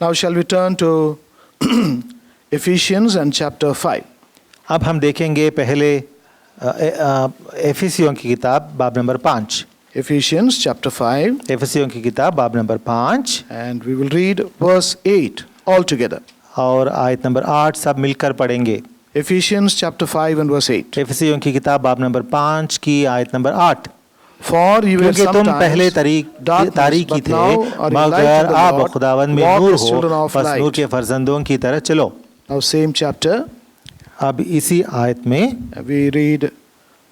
Now shall we turn to Ephesians and chapter 5. अब हम देखेंगे पहले एफिसियों की किताब बाब नंबर 5। Ephesians chapter 5, एफिसियों की किताब बाब number 5 and we will read verse 8 all together. और आयत नंबर 8 सब मिलकर पढ़ेंगे। Ephesians chapter 5 and verse 8. एफिसियों की किताब बाब नंबर 5 की आयत नंबर 8। For you were क्योंकि तुम पहले sometimes तारीकी but थे, now are in light मगर of the अब Lord, खुदावंद में walk नूर as children हो, of बस नूर light. के फर्जंदों की तरह चलो। Now same chapter, अब इसी आयत में we read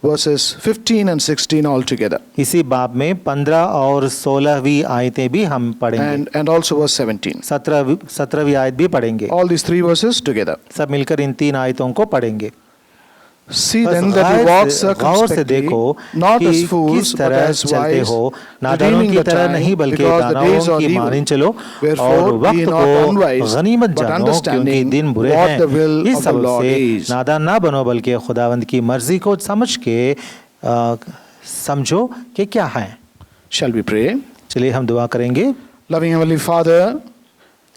verses 15 and 16 all together. इसी बाब में 15 और 16वीं आयतें भी हम पढ़ेंगे। And also verse 17. 17वीं आयत भी पढ़ेंगे। All these three verses together. सब मिलकर इन 3 आयतों को पढ़ेंगे। See बस then that you walk गौर से circumspectly, देखो not कि as fools, किस but तरह as चलते wise, हो, नादानों redeeming की the तरह time, नहीं बल्कि because the days दानवों are की evil. मानिन चलो और Wherefore, be वक्त not को unwise, गनीमत but जानो, क्योंकि understanding दिन बुरे what हैं। the will इस of the सब Lord से is. नादान ना बनो, बल्कि खुदावंद की मर्जी को समझ के समझो कि क्या है। Shall we pray? चलिए हम दुआ करेंगे। Loving Heavenly Father,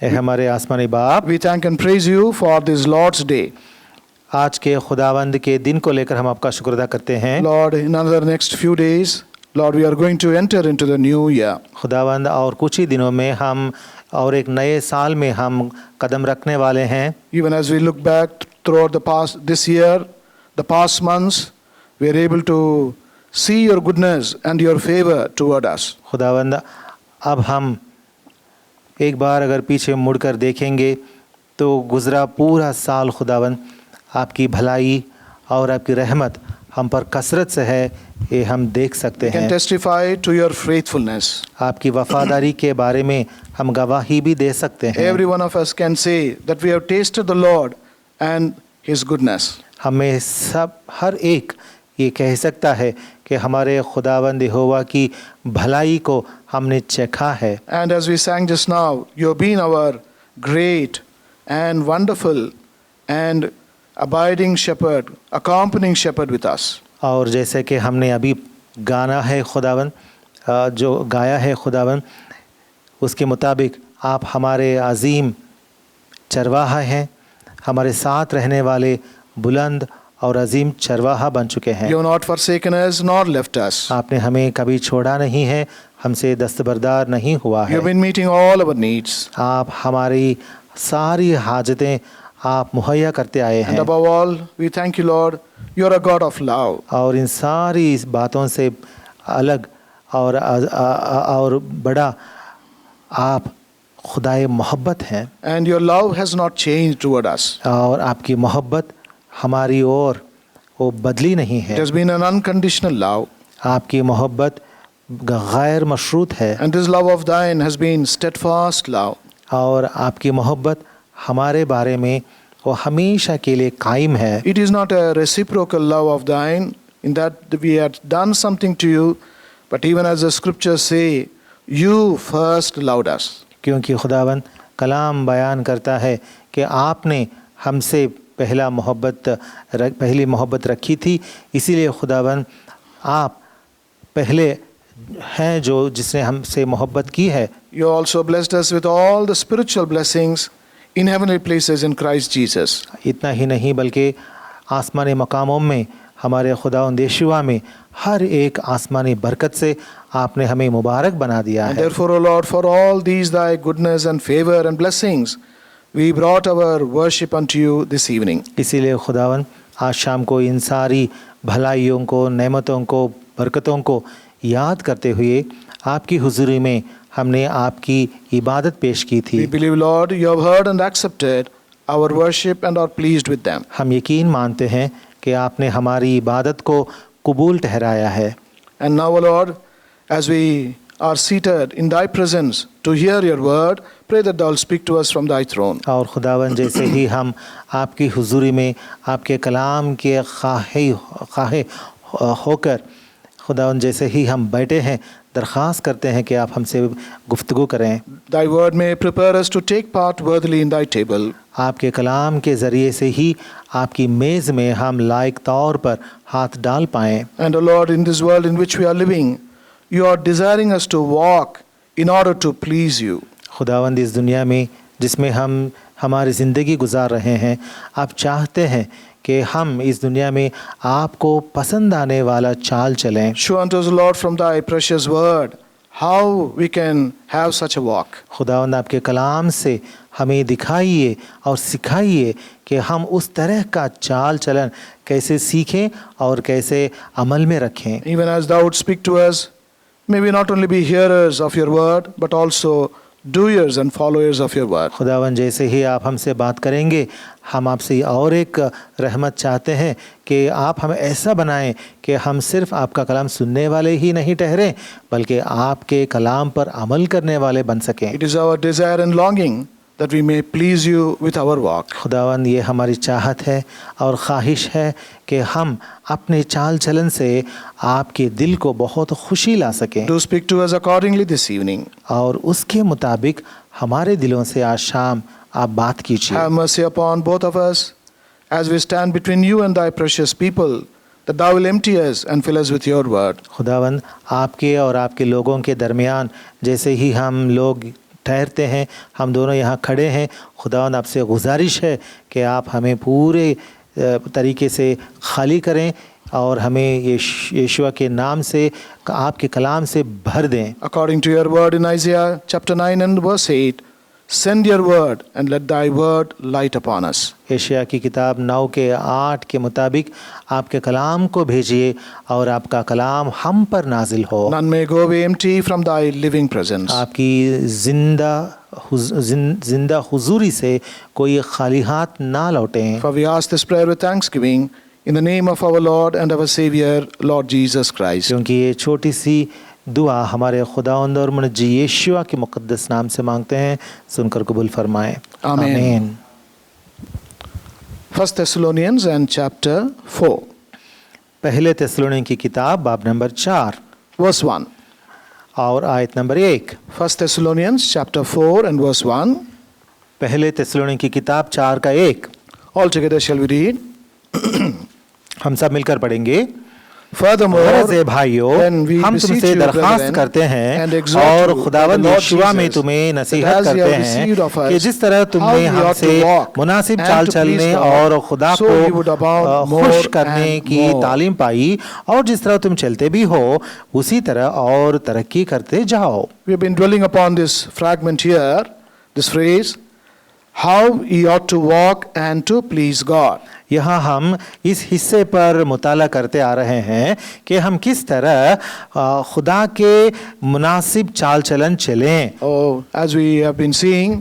ए हमारे आसमानी बाप, we thank and praise you for this Lord's day. आज के खुदावंद के दिन को लेकर हम आपका शुक्र अदा करते हैं। Lord, in another next few days, Lord, we are going to enter into the new year. खुदावंद और कुछ ही दिनों में हम और एक नए साल में हम कदम रखने वाले हैं। Even as we look back throughout this year, the past months, we are able to see your goodness and your favor toward us. खुदावंद अब हम एक बार अगर पीछे मुड़कर देखेंगे तो गुज़रा पूरा साल खुदावंद आपकी भलाई और आपकी रहमत हम पर कसरत से है, ये हम देख सकते We can हैं। testify to your faithfulness. आपकी वफादारी के बारे में हम गवाही भी दे सकते हैं। Every one of us can say that we have tasted the Lord and His goodness. हमें सब हर एक ये कह सकता है कि हमारे खुदावंद यहोवा की भलाई को हमने चखा है। And as we sang just now, you have been our great and wonderful and abiding shepherd, accompanying shepherd with us. और जैसे कि हमने अभी गाना है खुदावंद, जो गाया है खुदावंद, उसके मुताबिक आप हमारे अजीम चरवाहा हैं, हमारे साथ रहने वाले बुलंद और अजीम चरवाहा बन चुके हैं। You have not forsaken us nor left us. आपने हमें कभी छोड़ा नहीं है, हमसे दस्तबरदार नहीं हुआ You है। have been meeting all our needs. आप हमारी सारी हाजतें आप मुहैया करते आए And हैं। above all, we thank you, Lord. You are a God of love. और इन सारी इस बातों से अलग और बड़ा आप खुदाए मोहब्बत हैं। And your love has not changed toward us. और आपकी मोहब्बत हमारी ओर वो बदली नहीं It है। has been an unconditional love. आपकी मोहब्बत गैर मशरूत है। And this love of thine has been steadfast love. और आपकी मोहब्बत हमारे बारे में वो हमेशा के लिए कायम है। It is not a reciprocal love of thine in that we had done something to you, but even as the scriptures say, you first loved us. क्योंकि खुदावंद कलाम बयान करता है कि आपने हमसे पहली मोहब्बत रखी थी, इसीलिए खुदावंद आप पहले हैं जो जिसने हमसे मोहब्बत की है। You also blessed us with all the spiritual blessings in heavenly places in Christ Jesus. इतना ही नहीं बल्कि आसमानी मकामों में हमारे खुदावंद यीशुआ में हर एक आसमानी बरकत से आपने हमें मुबारक बना दिया And है। therefore, O Lord, for all these thy goodness and favor and blessings, we brought our worship unto you this evening. इसीलिए खुदावंद आज शाम को इन सारी भलाइयों को, नेमतों को, बरकतों को याद करते हुए आपकी हुजूरी में हमने आपकी इबादत पेश की थी। We believe, Lord, you have heard and accepted our worship and are pleased with them. हम यकीन मानते हैं कि आपने हमारी इबादत को कबूल ठहराया है। And now, O Lord, as we are seated in thy presence to hear your word, pray that thou will speak to us from thy throne. और खुदावन जैसे ही हम आपकी हुजूरी में आपके कलाम के खाहे होकर खुदावन जैसे ही हम बैठे हैं, दरख्वास्त करते हैं कि आप हमसे गुफ्तगू करें। Thy word may prepare us to take part worthily in thy table. आपके कलाम के ज़रिए से ही आपकी मेज़ में हम लायक तौर पर हाथ डाल पाएँ। And, O Lord, in this world in which we are living, you are desiring us to walk in order to please you. खुदावंद इस दुनिया में जिसमें हम हमारी ज़िंदगी गुजार रहे हैं, आप चाहते हैं कि हम इस दुनिया में आपको पसंद आने वाला चाल चलें। Show unto us, Lord, from thy precious word, how we can have such a walk. खुदावंद आपके कलाम से हमें दिखाइए और सिखाइए कि हम उस तरह का चाल चलन कैसे सीखें और कैसे अमल में रखें। Even as thou would speak to us, may we not only be hearers of your word, but also doers and followers of your word. खुदावन जैसे ही आप हमसे बात करेंगे, हम आपसे और एक रहमत चाहते हैं कि आप हमें ऐसा बनाएं कि हम सिर्फ आपका कलाम सुनने वाले ही नहीं ठहरें, बल्कि आपके कलाम पर अमल करने वाले बन सकें। It is our desire and longing that we may please you with our walk. खुदावन ये हमारी चाहत है और ख्वाहिश है कि हम अपने चाल चलन से आपके दिल को बहुत खुशी ला सकें, Do speak to us accordingly this evening. और उसके मुताबिक हमारे दिलों से आज शाम आप बात कीजिए। Have mercy upon both of us as we stand between you and thy precious people, that thou will empty us and fill us with your word. खुदावन आपके और आपके लोगों के दरमियान जैसे ही हम लोग ठहरते हैं, हम दोनों यहाँ खड़े हैं, खुदावन आपसे गुजारिश है कि आप हमें पूरे तरीके से खाली करें और हमें यीशुआ के नाम से आपके कलाम से भर दें। According to your word in Isaiah chapter 9 and verse 8, send your word and let thy word light upon us. यशायाह की किताब 9 के 8 के मुताबिक आपके कलाम को भेजिए और आपका कलाम हम पर नाजिल हो। None may go away empty from thy living presence. आपकी जिंदा हुजूरी से कोई खाली हाथ ना लौटें। For we ask this prayer with thanksgiving in the name of our Lord and our Savior, Lord Jesus Christ. क्योंकि ये छोटी सी दुआ हमारे खुदावंद और मुनज्जी यीशुआ के मुक़द्दस नाम से मांगते हैं, सुनकर कबूल फरमाएं। आमीन। 1 Thessalonians and chapter 4, पहले थिस्सलुनीकी की किताब बाब नंबर 4 verse 1. और आयत number 1। 1 Thessalonians chapter 4 and verse 1. पहले थिस्सलुनीकी की किताब 4 का 1। All together shall we read. हम सब मिलकर पढ़ेंगे। Furthermore, गरज है भाइयों, when we हम beseech तुमसे you, दरख्वास्त brethren, करते हैं and exhort और you खुदावंद by the Lord यीशुआ में Jesus, तुम्हें that नसीहत as ye करते have received हैं of us कि जिस तरह how तुमने we ought to हमसे walk मुनासिब and चाल to चलने please God, और खुदा so ye would abound को more खुश करने and की more. तालीम पाई, और जिस तरह तुम चलते भी हो उसी तरह और तरक्की करते जाओ। We have been dwelling upon this fragment here, this phrase, how ye ought to walk and to please God. यहाँ हम इस हिस्से पर मुताला करते आ रहे हैं कि हम किस तरह खुदा के मुनासिब चाल चलन चलें। Oh, as we have been seeing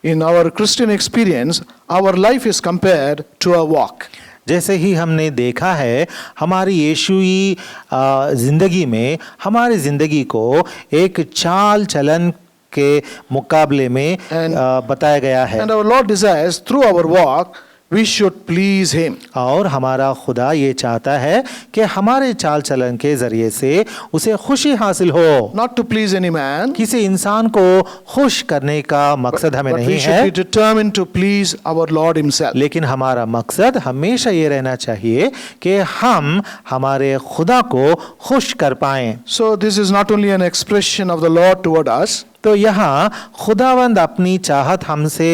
in our Christian experience, our life is compared to a walk. जैसे ही हमने देखा है हमारी यीशुई ज़िंदगी में हमारी ज़िंदगी को एक चाल चलन के मुकाबले में बताया गया है। And our Lord desires through our walk we should please him. और हमारा खुदा ये चाहता है कि हमारे चाल चलन के ज़रिए से उसे खुशी हासिल हो। Not to please any man, किसी इंसान को खुश करने का मकसद हमें but नहीं we should be है, determined to please our Lord himself. लेकिन हमारा मकसद हमेशा ये रहना चाहिए कि हम हमारे खुदा को खुश कर पाएं। So this is not only an expression of the Lord toward us, तो यहाँ खुदावंद अपनी चाहत हमसे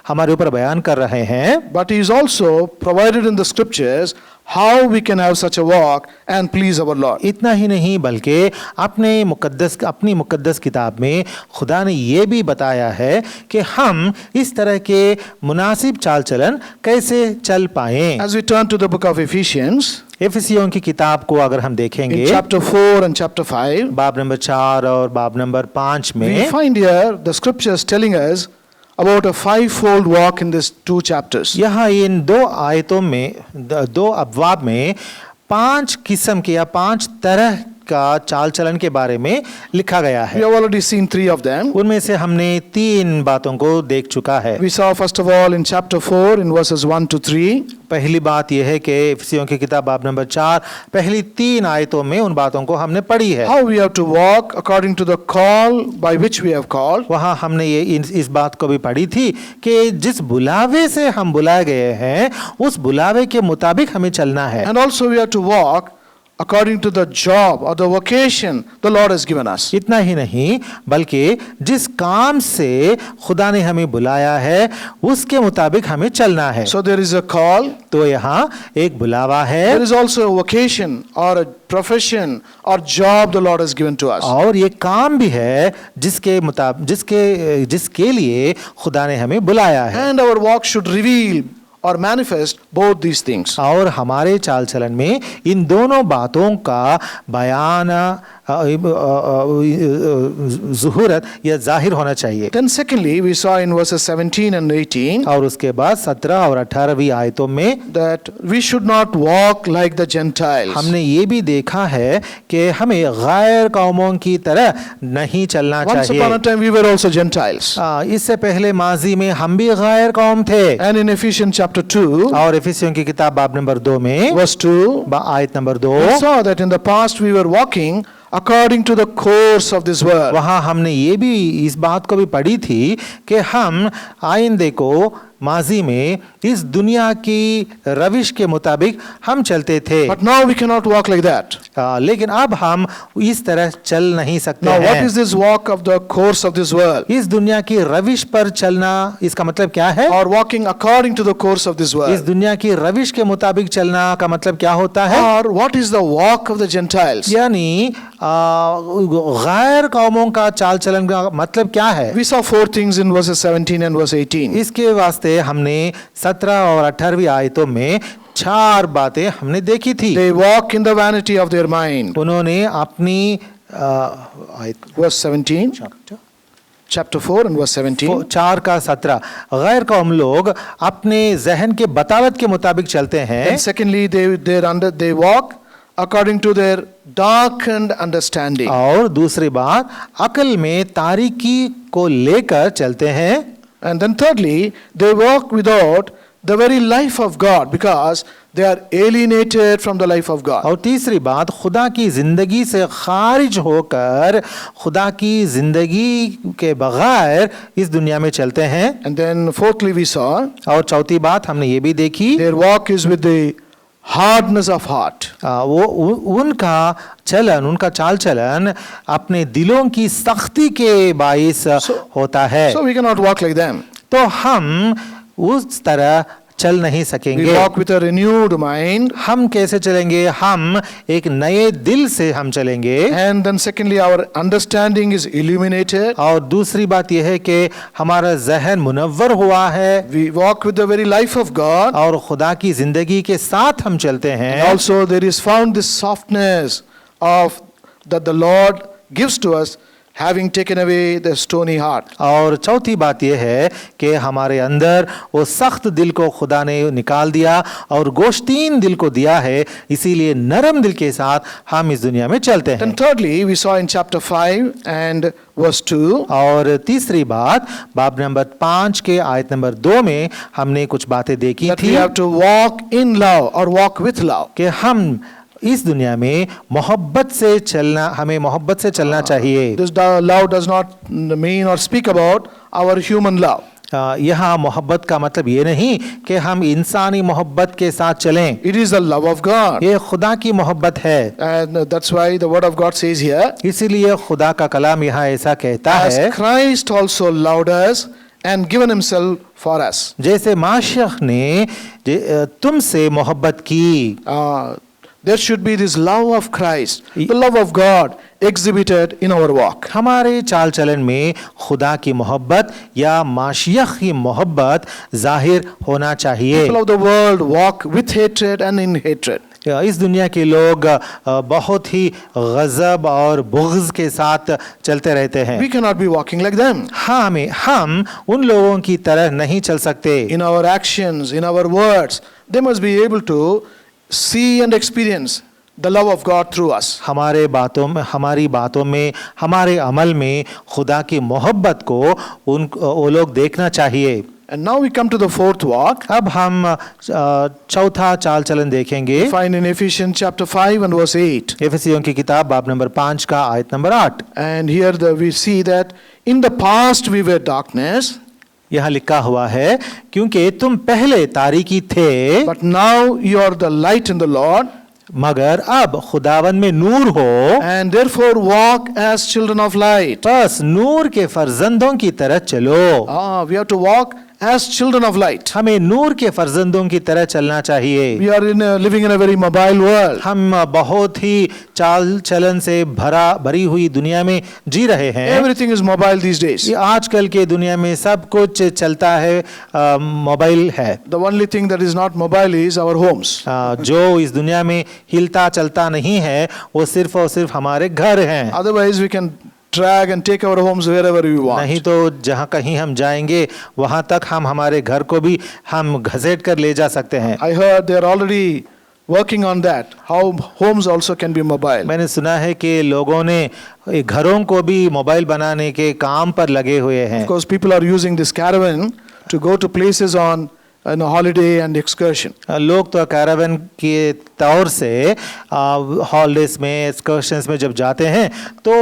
हमारे ऊपर बयान कर रहे हैं, but he is also provided in the scriptures how we can have such a walk and please our Lord. इतना ही नहीं बल्कि अपनी मुकद्दस किताब में खुदा ने ये भी बताया है कि हम इस तरह के मुनासिब चाल चलन कैसे चल पाएं। As we turn to the book of Ephesians, एफिसियों की किताब को अगर हम देखेंगे in chapter 4 and chapter 5, बाब नंबर 4 और बाब नंबर 5 we में find here the scriptures telling us about a fivefold walk in these two chapters. यहाँ इन दो आयतों में दो अबवाब में 5 किस्म के या 5 तरह का चाल चलन के बारे में लिखा गया We है। have already seen 3 of them. उनमें से हमने 3 बातों को देख चुका है। We saw first of all in chapter 4 in verses 1 to 3. पहली बात यह है कि एफिसियों की किताब बाब नंबर 4 पहली 3 आयतों में उन बातों को हमने पढ़ी है। How we have to walk according to the call by which we have called. वहाँ हमने ये इस बात को भी पढ़ी थी कि जिस बुलावे से हम बुलाए गए हैं उस बुलावे के मुताबिक हमें चलना है। And also we have to walk according to the job or the vocation the Lord has given us. इतना ही नहीं बल्कि जिस काम से खुदा ने हमें बुलाया है उसके मुताबिक हमें चलना है। So there is a call, तो यहाँ एक बुलावा है there is also a vocation or a profession or job the Lord has given to us. और ये काम भी है जिसके लिए खुदा ने हमें बुलाया है। And our walk should reveal or manifest both these things. और हमारे चाल चलन में इन दोनों बातों का बयान ज़ुहूरत या जाहिर होना चाहिए। Then secondly, we saw in verses 17 and 18 और उसके बाद 17 और 18वीं आयतों में that we should not walk like the Gentiles. हमने ये भी देखा है कि हमें गैर कौमों की तरह नहीं चलना Once चाहिए। upon a time we were also Gentiles. इससे पहले माजी में हम भी गैर कौम थे। And in Ephesians chapter 2, और इफिसियों की किताब बाब नंबर 2 में verse 2, आयत number 2 we saw that in the past we were walking according to the course of this world. वहाँ हमने ये भी इस बात को भी पढ़ी थी कि हम आइंदे को माजी में इस दुनिया की रविश के मुताबिक हम चलते थे। But now we cannot walk like that. लेकिन अब हम इस तरह चल नहीं सकते Now what हैं। is this walk of the course of this world? इस दुनिया की रविश पर चलना इसका मतलब क्या है? Or walking according to the course of this इस world? दुनिया की रविश के मुताबिक चलना का मतलब क्या होता है? Or what is the walk of the Gentiles? यानी गैर कौमों का चाल चलन का मतलब क्या है? We saw four things in verses 17 and verse 18. इसके वास्ते हमने 17 और 18वीं आयतों में 4 बातें हमने देखी थी। They walk in the vanity of their mind. उन्होंने अपनी Verse 17, chapter 4 and verse 17. 4 का 17 गैर कौम लोग अपने जहन के बतावत के मुताबिक चलते हैं। And secondly, they walk according to their darkened understanding. और दूसरी बात अकल में तारीकी को लेकर चलते हैं। And then thirdly, they walk without the very life of God because they are alienated from the life of God. और तीसरी बात खुदा की जिंदगी से खारिज होकर खुदा की जिंदगी के बगैर इस दुनिया में चलते हैं। And then fourthly, we saw और चौथी बात हमने ये भी देखी their walk is with the hardness of heart. उनका चलन उनका चाल चलन अपने दिलों की सख्ती के बाइस होता है। So we cannot walk like them. तो हम उस तरह चल नहीं We सकेंगे। walk with a renewed mind. हम कैसे चलेंगे? हम एक नए दिल से हम चलेंगे। And then secondly, our understanding is illuminated. और दूसरी बात यह है कि हमारा जहन मुनव्वर हुआ है। We walk with the very life of God. और खुदा की जिंदगी के साथ हम चलते हैं। And also there is found this softness of that the Lord gives to us, having taken away the stony heart. और चौथी बात यह है कि हमारे अंदर वो सख्त दिल को खुदा ने निकाल दिया और गोश्तीन दिल को दिया है, इसीलिए नरम दिल के साथ हम इस दुनिया में चलते हैं। And thirdly, we saw in chapter 5 and verse 2. और तीसरी बात बाब नंबर 5 के आयत नंबर 2 में हमने कुछ बातें देखी That we थी have to walk in love or walk with love. कि हम इस दुनिया में मोहब्बत से चलना, हमें मोहब्बत से चलना चाहिए। This love does not mean or speak about our human love. यहाँ मोहब्बत का मतलब ये नहीं कि हम इंसानी मोहब्बत के साथ चलें। It is the love of God. ये खुदा की मोहब्बत है। And that's why the word of God says here, इसीलिए खुदा का कलाम यहाँ ऐसा कहता है, as Christ also loved us and given himself for us. जैसे माशिख ने तुमसे मोहब्बत की। There should be this love of Christ, the love of God exhibited in our walk. हमारे चाल चलन में खुदा की मोहब्बत या माशियख की मोहब्बत जाहिर होना चाहिए। People of the world walk with hatred and in hatred. इस दुनिया के लोग बहुत ही गज़ब और बुग़्ज़ के साथ चलते रहते हैं। We cannot be walking like them. हम उन लोगों की तरह नहीं चल सकते। In our actions, in our words, they must be able to see and experience the love of God through us. हमारी बातों में हमारे अमल में खुदा की मोहब्बत को वो लोग देखना चाहिए। And now we come to the fourth walk. अब हम चौथा चाल चलन देखेंगे। We find in Ephesians chapter 5 and verse 8. एफिसियों की किताब बाब नंबर 5 का आयत number 8। And here we see that in the past we were darkness. यहाँ लिखा हुआ है, क्योंकि तुम पहले तारीकी थे, but now you are the light in the Lord. मगर अब खुदावन में नूर हो, and therefore walk as children of light. बस नूर के फर्जंदों की तरह चलो। We have to walk as children of light. हमें नूर के फर्जंदों की तरह चलना चाहिए। We are living in a very mobile world. हम बहुत ही चाल चलन से भरी हुई दुनिया में जी रहे हैं। Everything is mobile these days. ये आजकल के दुनिया में सब कुछ चलता है, मोबाइल है। The only thing that is not mobile is our homes. जो इस दुनिया में हिलता चलता नहीं है वो सिर्फ और सिर्फ हमारे घर हैं। Otherwise, we can drag and take our homes wherever we want. नहीं तो जहाँ कहीं हम जाएंगे वहाँ तक हम हमारे घर को भी हम घसीट कर ले जा सकते हैं। I heard they are already working on that. How homes also can be mobile. मैंने सुना है कि लोगों ने घरों को भी मोबाइल बनाने के काम पर लगे हुए हैं। Because people are using this caravan to go to places on holiday and excursion. लोग तो कैरावन के तौर से हॉलिडेज में, एक्सकर्शंस में जब जाते हैं तो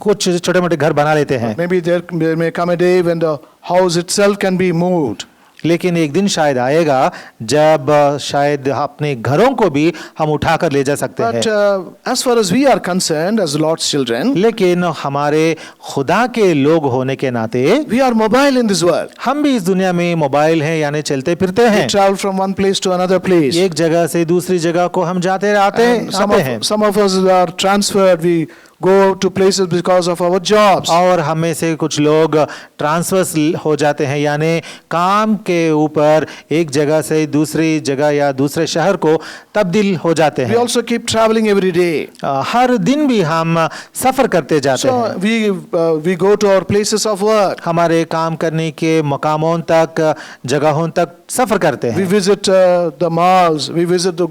कुछ छोटे मोटे घर बना लेते हैं। Maybe there may come a day when the house itself can be moved. लेकिन एक दिन शायद आएगा जब शायद अपने घरों को भी हम उठा कर ले जा सकते हैं। But as far as we are concerned as Lord's children, लेकिन हमारे खुदा के लोग होने के नाते we are mobile in this world. हम भी इस दुनिया में मोबाइल हैं, यानी चलते फिरते हैं। We travel from one place to another place. एक जगह से दूसरी जगह को हम जाते आते हैं। Some of us are transferred. We go to places because of our jobs. और हमें से कुछ लोग ट्रांसफर हो जाते हैं, यानी काम के ऊपर एक जगह से दूसरी जगह या दूसरे शहर को तब्दील हो जाते हैं। We also keep traveling every day. हर दिन भी हम सफर करते जाते हैं। So we go to our places of work. हमारे काम करने के मकामों तक, जगहों तक सफर करते हैं। We visit the malls. We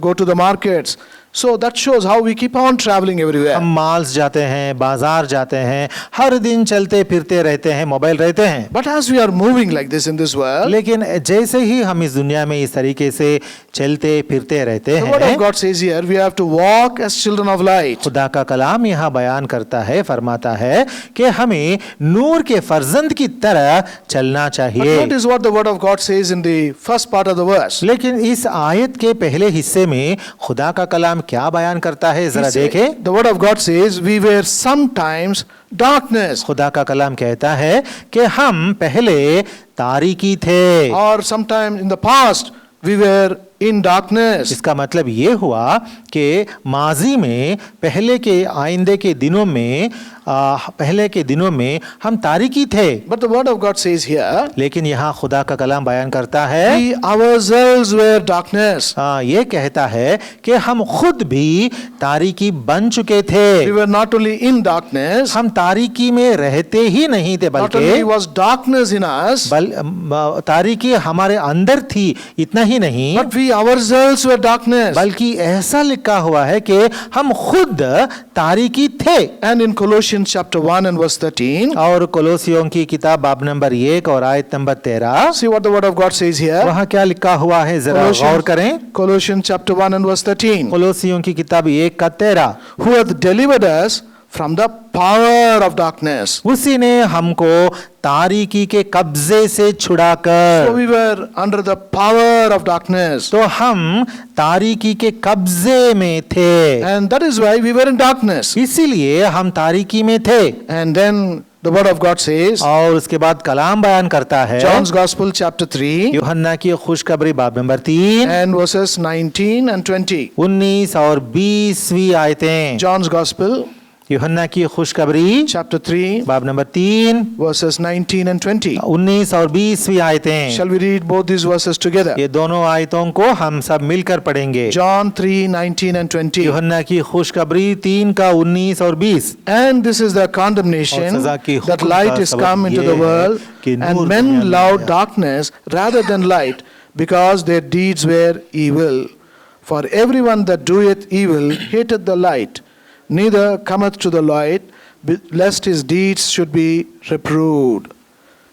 go to the markets. So that shows how we keep on traveling everywhere. हम मॉल्स जाते हैं, बाजार जाते हैं, हर दिन चलते फिरते रहते हैं, मोबाइल रहते हैं। But as we are moving like this in this world, लेकिन जैसे ही हम इस दुनिया में इस तरीके से चलते फिरते रहते the word हैं, of God says here, we have to walk as children of light. खुदा का कलाम यहाँ बयान करता है, फरमाता है कि हमें नूर के फर्जंद की तरह चलना But चाहिए। notice what the word of God says in the first part of the verse. लेकिन इस आयत के पहले हिस्से में खुदा का कलाम क्या बयान करता है, जरा देखें। The word of God says, we were sometimes darkness. खुदा का कलाम कहता है कि हम पहले तारीकी थे। Or sometime in the past, we were in darkness. इसका मतलब ये हुआ कि माजी में, पहले के आइंदे के दिनों में, पहले के दिनों में हम तारीकी थे। But the word of God says here, लेकिन यहाँ खुदा का कलाम बयान करता है, we ourselves were darkness. ये कहता है कि हम खुद भी तारीकी बन चुके थे। We were not only in darkness, हम तारीकी में रहते ही नहीं थे, not only बल्कि was darkness in us, तारीकी हमारे अंदर थी। इतना ही नहीं, but we ourselves were darkness. बल्कि ऐसा लिखा हुआ है कि हम खुद तारीकी थे। And in Colossians chapter 1 and verse 13, और कोलोसियों की किताब बाब नंबर 1 और आयत number 13, see what the word of God says here. वहाँ क्या लिखा हुआ है, जरा गौर करें। Colossians chapter 1 and verse 13. कोलोसियों की किताब 1 का 13, Who hath delivered us from the power of darkness. उसी ने हमको तारीकी के कब्जे से छुड़ाकर, So we were under the power of darkness. तो हम तारीकी के कब्जे में थे, And that is why we were in darkness. इसीलिए हम तारीकी में थे। And then the word of God says, और उसके बाद कलाम बयान करता है, John's Gospel chapter 3 यूहन्ना की खुशखबरी बाब नंबर 3 and verses 19 and 20. 19 और 20वीं आयतें। John's Gospel यूहन्ना की खुशखबरी chapter 3 बाब नंबर 3 verses 19 and 20. 19 और 20वीं आयतें। Shall we read both these verses together? ये दोनों आयतों को हम सब मिलकर पढ़ेंगे। John 3, 19 and 20. यूहन्ना की खुशखबरी 3 का 19 और 20। And this is the condemnation, और सजा की that हुक्म light का is सबब come into ये the है world, कि and नूर men दुनिया में loved आया। darkness rather than light, because their deeds were evil. For everyone that doeth evil hateth the light, neither cometh to the light, lest his deeds should be reproved.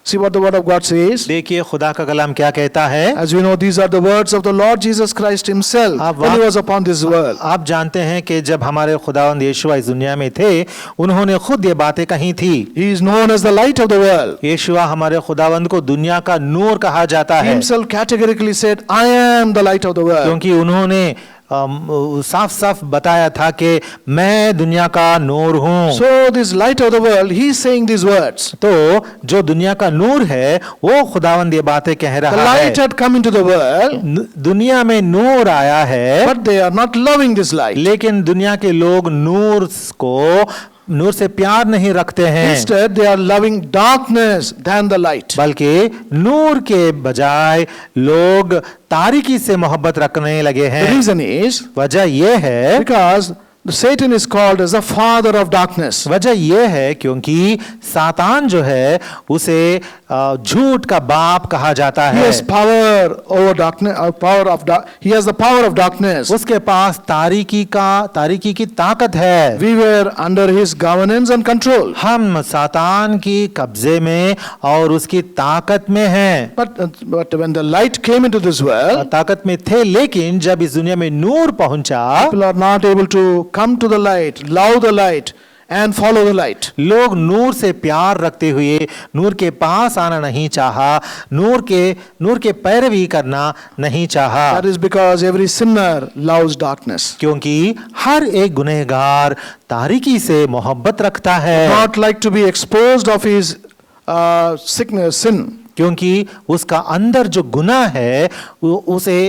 See what the word of God says. देखिए खुदा का कलाम क्या कहता है। As we know, these are the words of the Lord Jesus Christ himself when he was upon this world. आप जानते हैं कि जब हमारे खुदावंद यीशुआ इस दुनिया में थे, उन्होंने खुद ये बातें कही थी। He is known as the light of the world. यीशुआ हमारे खुदावंद को दुनिया का नूर कहा जाता He है, himself categorically said, I am the light of the world. क्योंकि उन्होंने साफ साफ बताया था कि मैं दुनिया का नूर हूँ। So this light of the world, he is saying these words. तो जो दुनिया का नूर है वो खुदावंद ये बातें कह The रहा light है। had come into the world, दुनिया में नूर आया है, but they are not loving this light. लेकिन दुनिया के लोग नूर से प्यार नहीं रखते हैं, Instead, they are loving darkness than the light. बल्कि नूर के बजाय लोग तारीकी से मोहब्बत रखने लगे The हैं। reason is वजह यह है, because Satan is called as the father of darkness. वजह यह है क्योंकि सातान जो है उसे झूठ का बाप कहा जाता He है। has power over darkness, he has the power of darkness. उसके पास तारीकी की ताकत है। We were under his governance and control. हम सातान की कब्जे में और उसकी ताकत में हैं। But when the light came into this world, ताकत में थे, लेकिन जब इस दुनिया में नूर पहुंचा, people are not able to come to the light, love the light, and follow the light. लोग नूर से प्यार रखते हुए नूर के पास आना नहीं चाहा, नूर के पैरवी करना नहीं चाहा। That is because every sinner loves darkness. क्योंकि हर एक गुनहगार तारीकी से मोहब्बत रखता है, Not like to be exposed of his sin. क्योंकि उसका अंदर जो गुनाह है उसे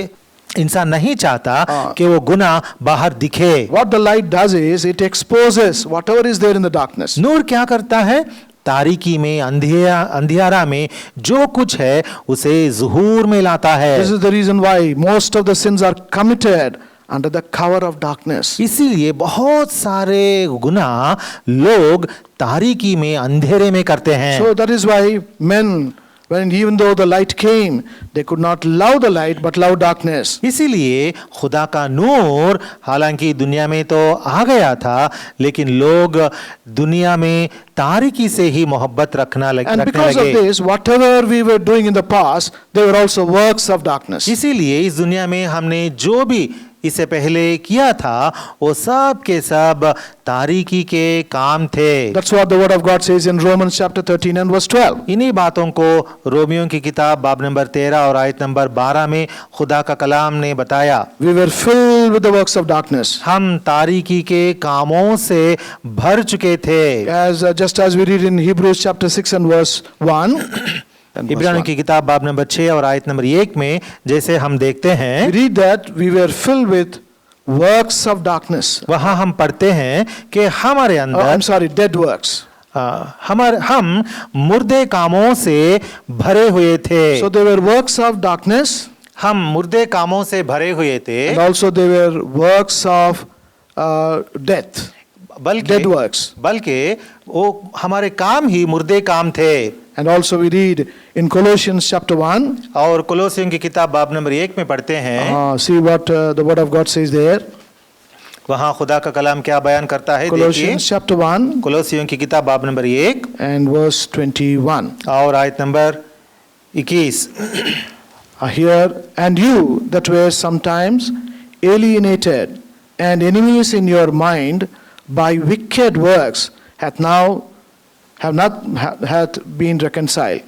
इंसान नहीं चाहता कि वो गुनाह बाहर दिखे। What the light does is it exposes whatever is there in the darkness. नूर क्या करता है? तारीकी में, अंधियारा में जो कुछ है उसे ज़ुहूर में लाता है। This is the reason why most of the sins are committed under the cover of darkness. इसीलिए बहुत सारे गुनाह लोग तारीकी में, अंधेरे में करते हैं। So that is why men, when even though the light came, they could not love the light but love darkness. इसीलिए खुदा का नूर हालांकि दुनिया में तो आ गया था, लेकिन लोग दुनिया में तारीकी से ही मोहब्बत रखने And because of लगे। this, whatever we were doing in the past, they were also works of darkness. इसीलिए इस दुनिया में हमने जो भी इससे पहले किया था वो सब के सब तारीकी के काम थे। That's what the word of God says in Romans chapter 13 and verse 12. इन्हीं बातों को रोमियों की किताब बाब नंबर 13 और आयत नंबर 12 में खुदा का कलाम ने बताया। We were filled with the works of darkness. हम तारीकी के कामों से भर चुके थे। Just as we read in Hebrews chapter 6 and verse 1. इब्रानियों की किताब बाब नंबर 6 और आयत नंबर 1 में जैसे हम देखते हैं, We read that we were filled with works of darkness. वहां हम पढ़ते हैं कि हमारे अंदर dead works. हम मुर्दे कामों से भरे हुए थे। So there were works of darkness. हम मुर्दे कामों से भरे हुए थे, And also there were works of death. Dead works. बल्कि वो हमारे काम ही मुर्दे काम थे। And also we read in Colossians chapter 1. और कोलोसियों की किताब बाब नंबर 1 में पढ़ते हैं, See what the word of God says there. वहां खुदा का कलाम क्या बयान करता है। देखिए Colossians chapter 1 कोलोसियों की किताब बाब नंबर 1 and verse 21. और आयत number 21। Here, and you that were sometimes alienated and enemies in your mind by wicked works hath been reconciled.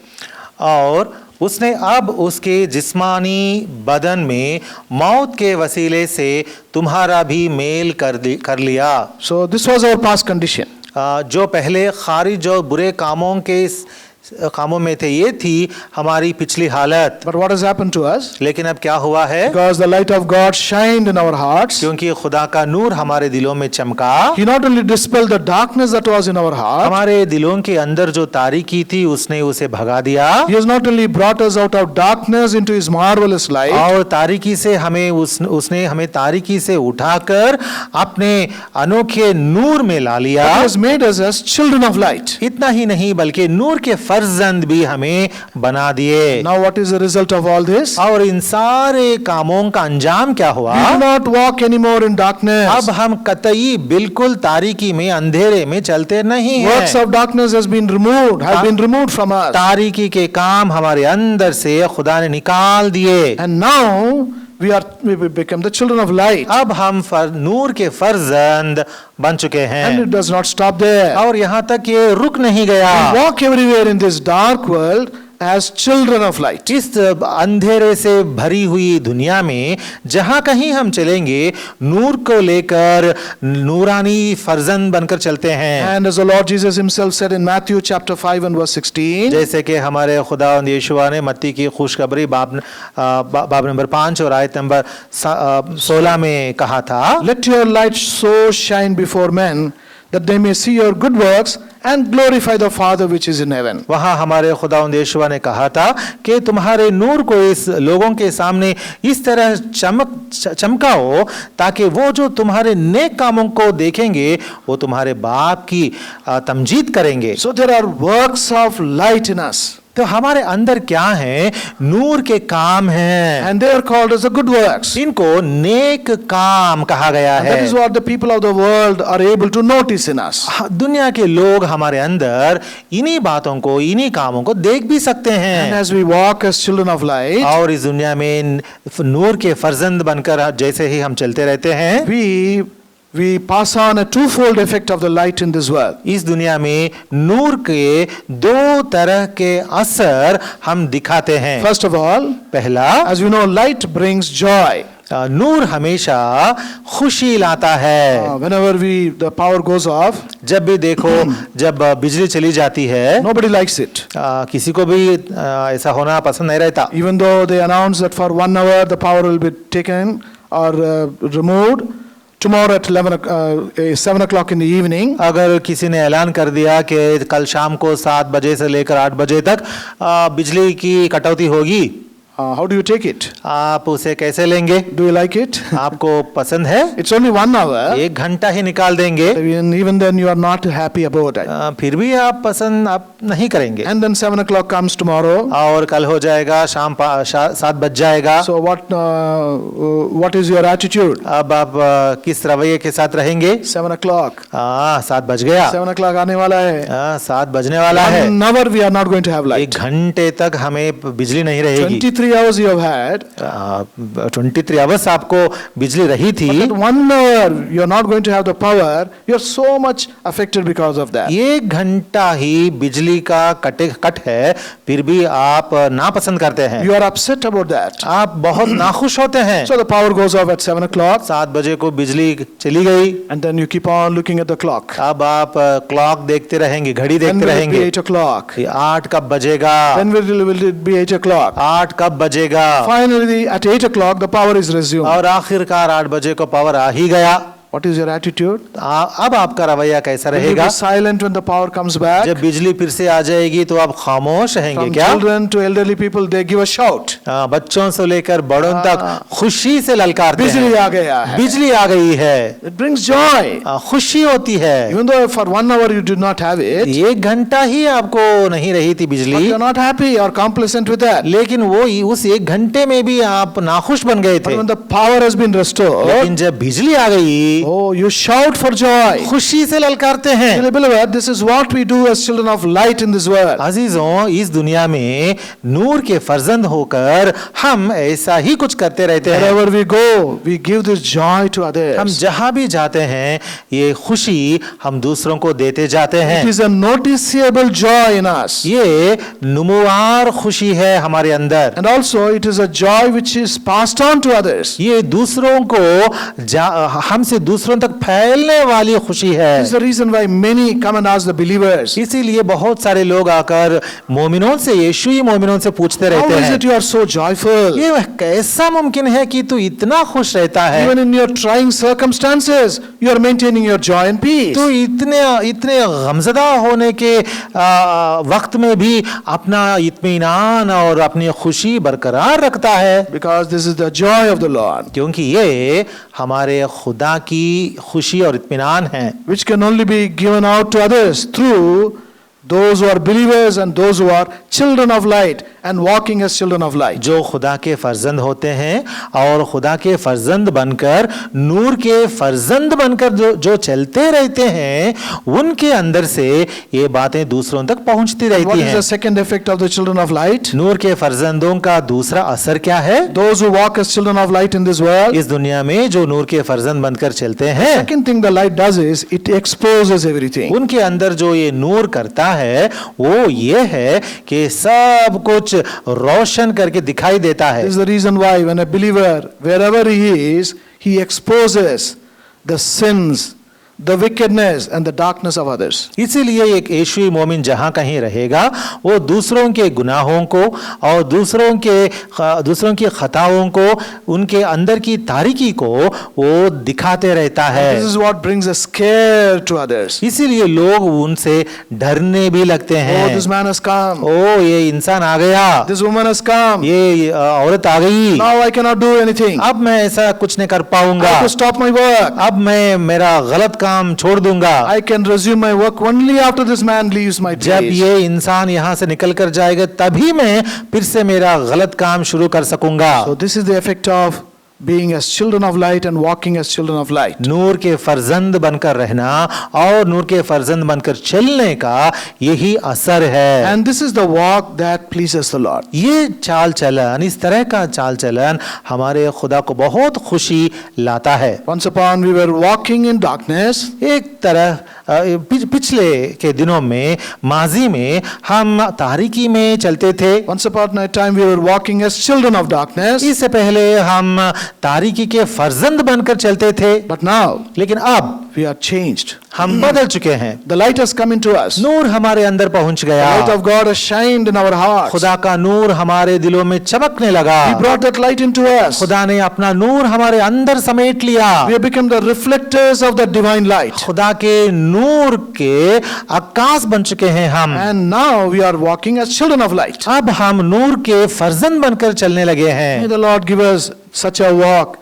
और उसने अब उसके जिस्मानी बदन में मौत के वसीले से तुम्हारा भी मेल कर लिया। So this was our past condition. जो पहले खारिज जो बुरे कामों में थे, ये थी हमारी पिछली हालत। But what has happened to us? लेकिन अब क्या हुआ है? Because the light of God shined in our hearts. क्योंकि खुदा का नूर हमारे दिलों में चमका। He not only dispelled the darkness that was in our heart. हमारे दिलों के अंदर जो तारीकी थी उसने उसे भगा दिया। He has not only brought us out of darkness into His marvelous light. और तारीकी से उसने हमें तारीकी से उठाकर अपने अनोखे नूर में ला लिया। He has made us as children of light. इतना ही नहीं बल्कि नूर के फर्जंद भी हमें बना दिए। Now what is the result of all this? और इन सारे कामों का अंजाम क्या हुआ? We do not walk anymore in darkness. अब हम कतई बिल्कुल तारीकी में, अंधेरे में चलते नहीं हैं। Works of darkness have been removed from us. तारीकी के काम हमारे अंदर से खुदा ने निकाल दिए। And now we become the children of light. अब हम नूर के फर्जंद बन चुके हैं। And it does not stop there. और यहाँ तक ये रुक नहीं गया। We walk everywhere in this dark world as children of light. इस अंधेरे से भरी हुई दुनिया में जहां कहीं हम चलेंगे, नूर को लेकर नूरानी फर्जंद बनकर चलते हैं। And as the Lord Jesus himself said in Matthew chapter 5 and verse 16, जैसे कि हमारे खुदावंद यीशुआ ने मत्ती की खुशखबरी बाब नंबर 5 और आयत नंबर 16 में कहा था, let your light so shine before men that they may see your good works and glorify the Father which is in heaven. वहाँ हमारे खुदावंद यीशुआ ने कहा था कि तुम्हारे नूर को इस लोगों के सामने इस तरह चमकाओ ताकि वो जो तुम्हारे नेक कामों को देखेंगे वो तुम्हारे बाप की तमजीद करेंगे। So there are works of light in us, तो हमारे अंदर क्या है? नूर के काम हैं, and they are called as the good works. इनको नेक काम कहा गया And that है। is what the people of the world are able to notice in us. दुनिया के लोग हमारे अंदर इन्हीं बातों को, इन्हीं कामों को देख भी सकते And हैं। as we walk as children of light, और इस दुनिया में नूर के फर्जंद बनकर जैसे ही हम चलते रहते हैं, we pass on a twofold effect of the light in this world. इस दुनिया में नूर के दो तरह के असर हम दिखाते हैं। First of all, पहला, as we know, light brings joy. नूर हमेशा खुशी लाता है। Whenever the power goes off, जब भी देखो, जब बिजली चली जाती है, nobody likes it. किसी को भी ऐसा होना पसंद नहीं रहता। Even though they announce that for 1 hour the power will be taken or removed, tomorrow at 7 o'clock in the evening, अगर किसी ने ऐलान कर दिया कि कल शाम को 7 बजे से लेकर 8 बजे तक बिजली की कटौती होगी, how do you take it? आप उसे कैसे लेंगे? Do you like it? आपको पसंद है? It's only 1 hour. 1 घंटा ही निकाल देंगे, Even then you are not happy about it. फिर भी आप पसंद आप नहीं करेंगे। And then 7 o'clock comes tomorrow. और कल हो जाएगा, शाम 7 बज जाएगा। So what is your attitude? अब आप किस रवैये के साथ रहेंगे? 7 o'clock. 7 बज गया, 7 o'clock आने वाला है. 7 बजने वाला है। 1 hour we are not going to have light. 1 घंटे तक हमें बिजली नहीं रहेगी। 23 hours you have had. 23 hours आपको बिजली रही थी। But 1 hour you are not going to have the power. You are so much affected because of that. 1 घंटा ही बिजली का कट है, फिर भी आप नापसंद करते हैं। You are upset about that. आप बहुत नाखुश होते हैं। So the power goes off at 7 o'clock. 7 बजे को बिजली चली गई, And then you keep on looking at the clock. अब आप क्लॉक देखते रहेंगे, घड़ी When देखते will it be रहेंगे। 8 o'clock? 8 कब बजेगा? When will it be 8 o'clock? 8 कब बजेगा? Finally, at 8 o'clock, the power is resumed. और आखिरकार 8 बजे को पावर आ ही गया। What is your attitude? अब आपका रवैया कैसा Will you रहेगा? be silent when the power comes back? जब बिजली फिर से आ जाएगी तो आप खामोश रहेंगे From क्या? children to elderly people, they give a shout. बच्चों से लेकर बड़ों तक खुशी से ललकारते बिजली हैं। आ गया है. बिजली आ गई है, It brings joy. खुशी होती है। Even though for 1 hour you did not have it, 1 घंटा ही आपको नहीं रही थी but बिजली, you are not happy or complacent with that. लेकिन वो उस 1 घंटे में भी आप नाखुश बन गए But थे। when the power has been restored, लेकिन जब बिजली आ गई, oh, you shout for joy. खुशी से ललकारते हैं। Dearly beloved, this is what we do as children of light in this world. अजीजों, इस दुनिया में नूर के फर्जंद होकर हम ऐसा ही कुछ करते रहते हैं। Wherever we go, we give this joy to हम others. जहां भी जाते हैं ये खुशी हम दूसरों को देते जाते It हैं। is a noticeable joy in us. ये नुमुवार खुशी है हमारे अंदर। And also it is a joy which is passed on to others. ये दूसरों को हमसे दूसरों तक फैलने वाली खुशी है। This is the reason why many come and ask the believers, इसीलिए बहुत सारे लोग आकर मोमिनों से, यीशुई मोमिनों से पूछते how रहते is हैं, it you are so joyful? ये कैसा मुमकिन है कि तू इतना खुश रहता है? Even in your trying circumstances, you are maintaining your joy and peace. तो इतने गमज़दा होने के वक्त में भी अपना इत्मीनान और अपनी खुशी बरकरार रखता है, Because this is the joy of the Lord, क्योंकि ये हमारे खुदा की खुशी और इत्मीनान है, which can only be given out to others through those who are believers and those who are children of light and walking as children of light. जो खुदा के फर्जंद होते हैं और खुदा के फर्जंद बनकर, नूर के फर्जंद बनकर जो चलते रहते हैं, उनके अंदर से ये बातें दूसरों तक पहुंचती What रहती is हैं। the second effect of the children of light? नूर के फर्जंदों का दूसरा असर क्या है? Those who walk as children of light in this world, इस दुनिया में जो नूर के फर्जंद बनकर चलते हैं, second thing the light does is it exposes everything. उनके अंदर जो ये नूर करता है वो ये है कि सब कुछ रोशन करके दिखाई देता है। This is the reason why when a believer, wherever he is, he exposes the sins, the wickedness and the darkness of others. इसीलिए एक यीशुई मोमिन जहां कहीं रहेगा वो दूसरों के गुनाहों को और दूसरों की खताओं को, उनके अंदर की तारीकी को वो दिखाते रहता है। This is what brings a scare to others. इसीलिए लोग उनसे डरने भी लगते Oh, हैं। this man has come. ओ ये इंसान आ गया, This woman has come. ये औरत आ गई, Now I cannot do anything. अब मैं ऐसा कुछ नहीं कर I पाऊंगा, have to stop my work. अब मैं मेरा गलत काम छोड़ दूंगा। I can resume my work only after this man leaves my जब place. ये इंसान यहाँ से निकल कर जाएगा तभी मैं फिर से मेरा गलत काम शुरू कर सकूंगा। So this is the effect of being as children of light and walking as children of light. नूर के फर्जंद बनकर रहना और नूर के फर्जंद बनकर चलने का यही असर है। And this is the walk that pleases the Lord. ये चाल चलन, इस तरह का चाल चलन हमारे खुदा को बहुत खुशी लाता है। Once upon we were walking in darkness. एक तरह पिछले के दिनों में, माजी में हम तारीकी में चलते थे। Once upon a time we were walking as children of darkness. इससे पहले हम तारीकी के फर्जंद बनकर चलते थे, But now लेकिन अब we are changed. हम बदल चुके हैं। The light has come into us. The नूर हमारे अंदर पहुंच गया, light of God has shined in our hearts. खुदा का नूर हमारे दिलों में चमकने लगा। He brought that light into us. खुदा ने अपना नूर हमारे अंदर समेट लिया। We have become the reflectors of that divine light. खुदा के नूर के आकाश बन चुके हैं हम। And now we are walking as children of light. अब हम नूर के फर्जंद बनकर चलने लगे May हैं। the Lord give us such a walk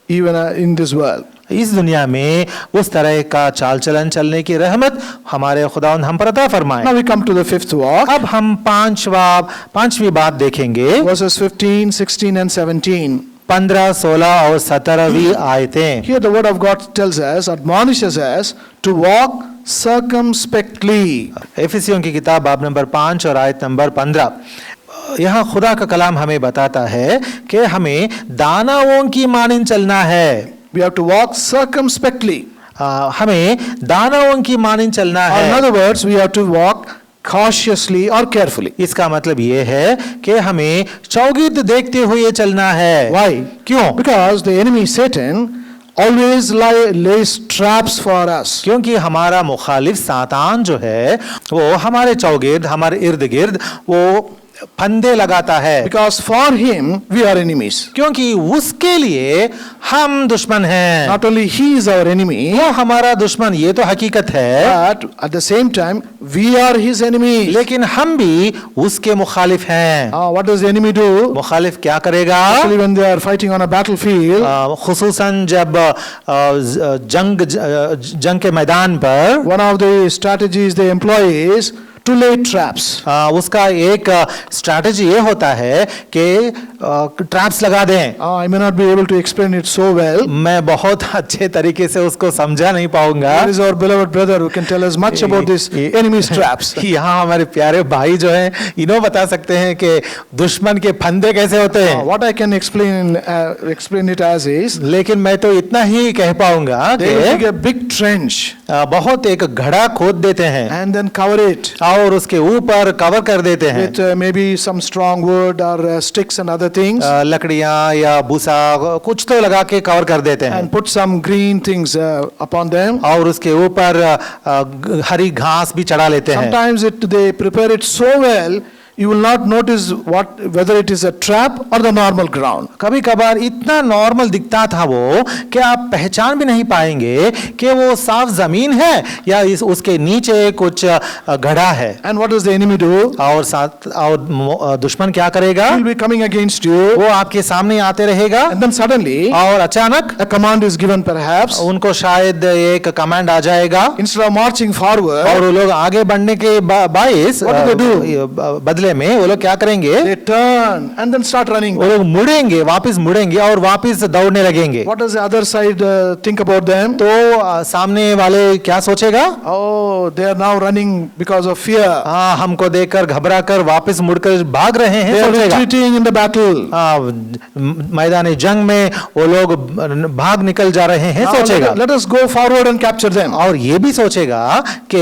even in this world. इस दुनिया में उस तरह का चाल चलन चलने की रहमत हमारे खुदावंद हम पर अता फरमाए। Now we come to the fifth walk. अब हम पांचवी बात देखेंगे, Verses 15, 16 and 17. 15, 16 और 17वीं आयतें। Here the word of God tells us, admonishes us to walk circumspectly. एफिसियों की किताब बाब नंबर 5 और आयत नंबर 15। यहाँ खुदा का कलाम हमें बताता है कि हमें दानाओं की मानिंद चलना है। We have to walk circumspectly. हमें दानाओं की मानिंद चलना Or in है। other words, we have to walk cautiously or carefully. इसका मतलब ये है कि हमें चौगिर्द देखते हुए चलना है। Why? क्यों? Because the enemy Satan always lays traps for us. क्योंकि हमारा मुखालिफ सातान जो है वो हमारे चौगिर्द, हमारे इर्द गिर्द वो फंदे लगाता है। Because for him we are enemies. क्योंकि उसके लिए हम दुश्मन हैं। Not only he is our enemy, वो हमारा दुश्मन, ये तो हकीकत है, but at the same time we are his enemies. लेकिन हम भी उसके मुखालिफ हैं। What does the enemy do? मुखालिफ क्या करेगा? Actually, when they are fighting on a battlefield, खुसूसन जब जंग के मैदान पर one of the strategies they employ is to lay traps. उसका एक स्ट्रैटेजी ये होता है कि ट्रैप्स लगा दें। I may not be able to explain it so well. मैं बहुत अच्छे तरीके से उसको समझा नहीं पाऊंगा। There is our beloved brother who can tell us much about this enemy's traps. यहाँ हमारे प्यारे भाई जो हैं इन्हों बता सकते हैं कि दुश्मन के फंदे कैसे होते हैं। What I can explain it as is, लेकिन मैं तो इतना ही कह पाऊंगा they will dig कि a big trench बहुत एक घड़ा खोद देते हैं and then cover it और उसके ऊपर कवर कर देते हैं with maybe some strong wood or sticks and other things, लकड़ियां या भूसा कुछ तो लगा के कवर कर देते हैं and put some green things upon them. और उसके ऊपर हरी घास भी चढ़ा लेते हैं। Sometimes they prepare it so well, you will not notice whether it is a trap or the normal ground. कभी कभार इतना नॉर्मल दिखता था वो कि आप पहचान भी नहीं पाएंगे कि वो साफ जमीन है या उसके नीचे कुछ गड्ढा है। And what does the enemy do? और दुश्मन क्या करेगा? He will be coming against you, वो आपके सामने आते रहेगा and then suddenly और अचानक a command is given perhaps. उनको शायद एक कमांड आ जाएगा Instead of marching forward, और वो लोग आगे बढ़ने के बाइस What do they do? बदले बदले में वो लोग क्या करेंगे? They turn and then start running. वो लोग मुड़ेंगे, वापस मुड़ेंगे और वापस दौड़ने लगेंगे। What does the other side think about them? तो सामने वाले क्या सोचेगा? Oh, they are now running because of fear. हाँ, हमको देखकर घबरा कर वापस मुड़कर भाग रहे हैं They are सोचेगा। retreating in the battle. मैदान जंग में वो लोग भाग निकल जा रहे हैं Now सोचेगा। let us go forward and capture them. और ये भी सोचेगा कि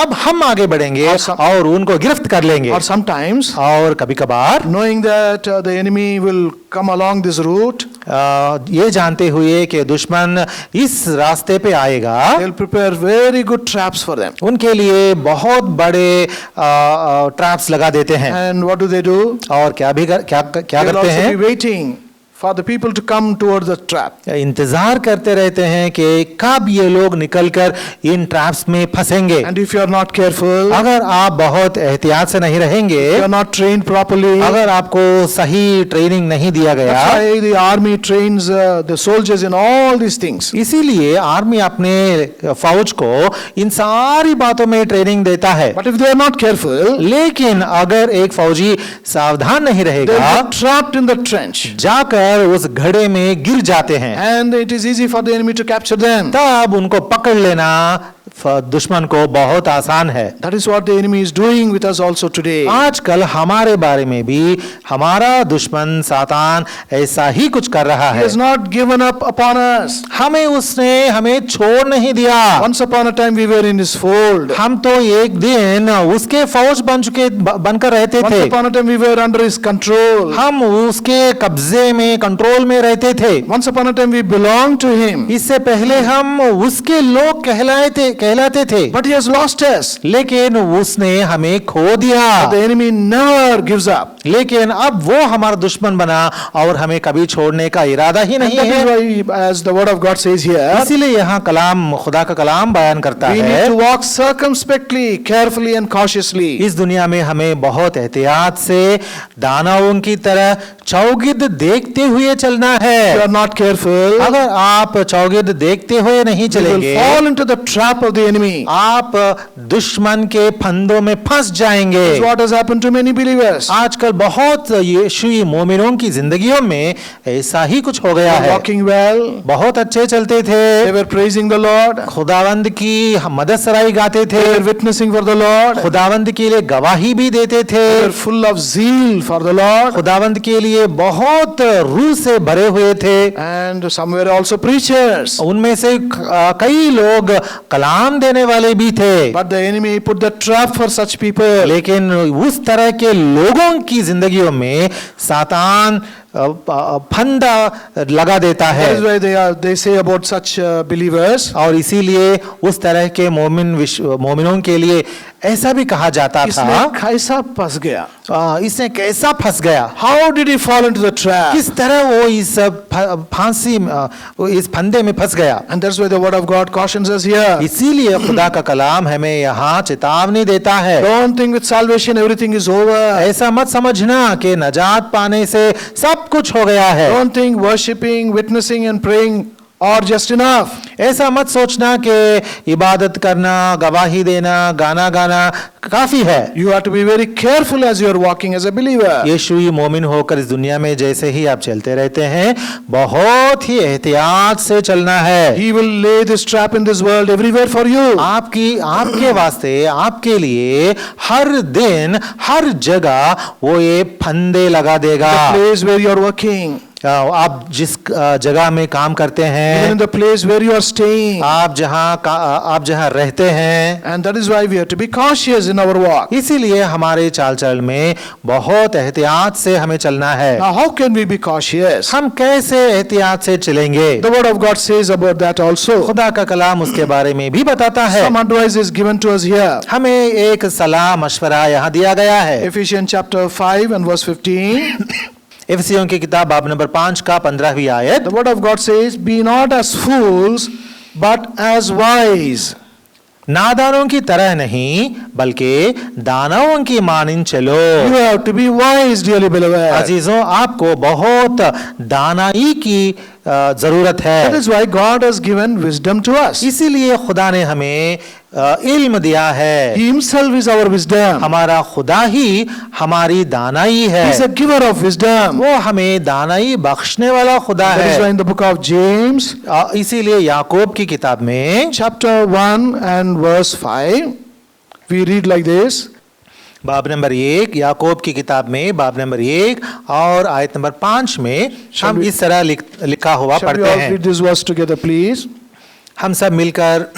अब हम आगे बढ़ेंगे और उनको गिरफ्त कर लेंगे। Or sometimes, और कभी कभार knowing that the enemy will come along this route, ये जानते हुए कि दुश्मन इस रास्ते पे आएगा, they'll prepare very good traps for them. उनके लिए बहुत बड़े ट्रैप्स लगा देते हैं। And what do? और क्या They will करते also हैं? be waiting for the people to come towards the trap. इंतजार करते रहते हैं कि कब ये लोग निकलकर इन ट्रैप्स में फंसेंगे। And if you are not careful, अगर आप बहुत एहतियात से नहीं रहेंगे, you are not trained properly, अगर आपको सही ट्रेनिंग नहीं दिया गया, that's why the army trains the soldiers in all these things. इसीलिए आर्मी अपने फौज को इन सारी बातों में ट्रेनिंग देता है। But if they are not careful, लेकिन अगर एक फौजी सावधान नहीं they रहेगा, will get trapped in the trench. जाकर उस घड़े में गिर जाते हैं, And it is easy for the enemy to capture them. तब उनको पकड़ लेना दुश्मन को बहुत आसान है। That is what the enemy is doing with us also today. आजकल हमारे बारे में भी हमारा दुश्मन सातान ऐसा ही कुछ कर रहा He है। has not given up upon us. उसने हमें छोड़ नहीं दिया। Once upon a time we were in his fold. हम तो एक दिन उसके फौज बनकर रहते Once थे। upon a time we were under his control. हम उसके कब्जे में, कंट्रोल में रहते थे। Once upon a time we belonged to him. इससे पहले हम उसके लोग कहलाते थे, But he has lost us. लेकिन उसने हमें खो दिया। The enemy never gives up. लेकिन अब वो हमारा दुश्मन बना और हमें कभी छोड़ने का इरादा ही And नहीं that is है। why, as the word of God says here, इसीलिए यहाँ खुदा का कलाम बयान करता we need है, to walk circumspectly, carefully and cautiously. इस दुनिया में हमें बहुत एहतियात से दानवों की तरह चौगिद देखते हुए चलना If you है। are not careful, अगर आप चौगिद देखते हुए नहीं you will चलेंगे, fall into the trap of the enemy. आप दुश्मन के फंदों में फंस जाएंगे। That's what has happened to many believers. आजकल बहुत यीशुई मोमिनों की जिंदगियों में ऐसा ही कुछ हो गया They were है। walking well, बहुत अच्छे चलते थे, they were praising the Lord, खुदावंद की मदद सराई गाते थे, they were witnessing for the Lord, खुदावंद के लिए गवाही भी देते थे, they were full of zeal for the Lord, खुदावंद के लिए बहुत रूह से भरे हुए थे। and some were also preachers. उनमें से कई लोग कलाम देने वाले भी थे। But the enemy put the trap for such people. लेकिन उस तरह के लोगों की जिंदगियों में सातान फंदा लगा देता है। That is why they say about such believers, और इसीलिए उस तरह के मोमिनों के लिए ऐसा भी कहा जाता इसने था, कैसा फंस गया? इसने कैसा फंस गया, How did he fall into the trap? किस तरह वो इस फांसी इस फंदे में फंस गया। And that's why the word of God cautions us here. इसीलिए खुदा का कलाम हमें यहाँ चेतावनी देता है, Don't think with salvation everything is over. ऐसा मत समझना कि नजात पाने से सब कुछ हो गया है। Don't think worshiping, witnessing and praying are just enough. ऐसा मत सोचना कि इबादत करना, गवाही देना, गाना गाना काफी है। You have to be very careful as you are walking as a believer. यीशुई मोमिन होकर इस दुनिया में जैसे ही आप चलते रहते हैं, बहुत ही एहतियात से चलना है। He will lay this trap in this world everywhere for you. आपके वास्ते, आपके लिए हर दिन, हर जगह वो ये फंदे लगा देगा। The place where you are working, आप जिस जगह में काम करते even हैं, in the place where you are staying. आप जहाँ रहते हैं, And that is why we have to be cautious in our walk. इसीलिए हमारे चाल चल में बहुत एहतियात से हमें चलना है। Now, how can we be cautious? हम कैसे एहतियात से चलेंगे? The word of God says about that also. खुदा का कलाम उसके बारे में भी बताता है। Some advice is given to us here. हमें एक सलाह मशवरा यहाँ दिया गया है। Ephesians chapter 5 and verse 15. इफिसियों की किताब बाब नंबर 5 का 15वीं आयत। The word of God says, "Be not as fools, but as wise." नादानों की तरह नहीं बल्कि दानवों की मानिंद चलो। You have to be wise, dearly beloved. अजीजों, आपको बहुत दानाई की जरूरत That है। is why God has given wisdom to us. इसीलिए खुदा ने हमें इल्म दिया है। He himself is our wisdom. हमारा खुदा ही हमारी दानाई He है। is a giver of wisdom. वो हमें दानाई बख्शने वाला खुदा That is why है। in the book of James, इसीलिए याकूब की किताब में chapter 1 and verse 5, we read like this. बाब नंबर 1, याकूब की किताब में बाब नंबर 1 और आयत नंबर 5 में हम we- इस तरह लिखा हुआ Shall we पढ़ते all हैं। read this verse together, please? हम सब मिलकर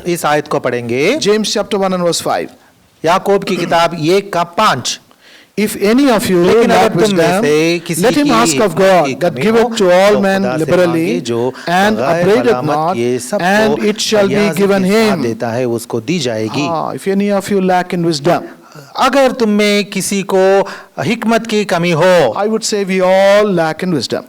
इस आयत को पढ़ेंगे। James chapter 1 and verse 5. याकूब की किताब 1 का 5। If any of you लेकिन lack अगर तुम में wisdom, से किसी let him की ask of की God that कमी giveth हो, to all तो men खुदा से liberally मांगे जो and बगैर upbraideth मलामत not, ये सबको and it shall be फरियाद given के साथ him. देता है, उसको दी जाएगी। If any of you lack in wisdom, अगर तुम में किसी को हिकमत की कमी हो, I would say we all lack in wisdom.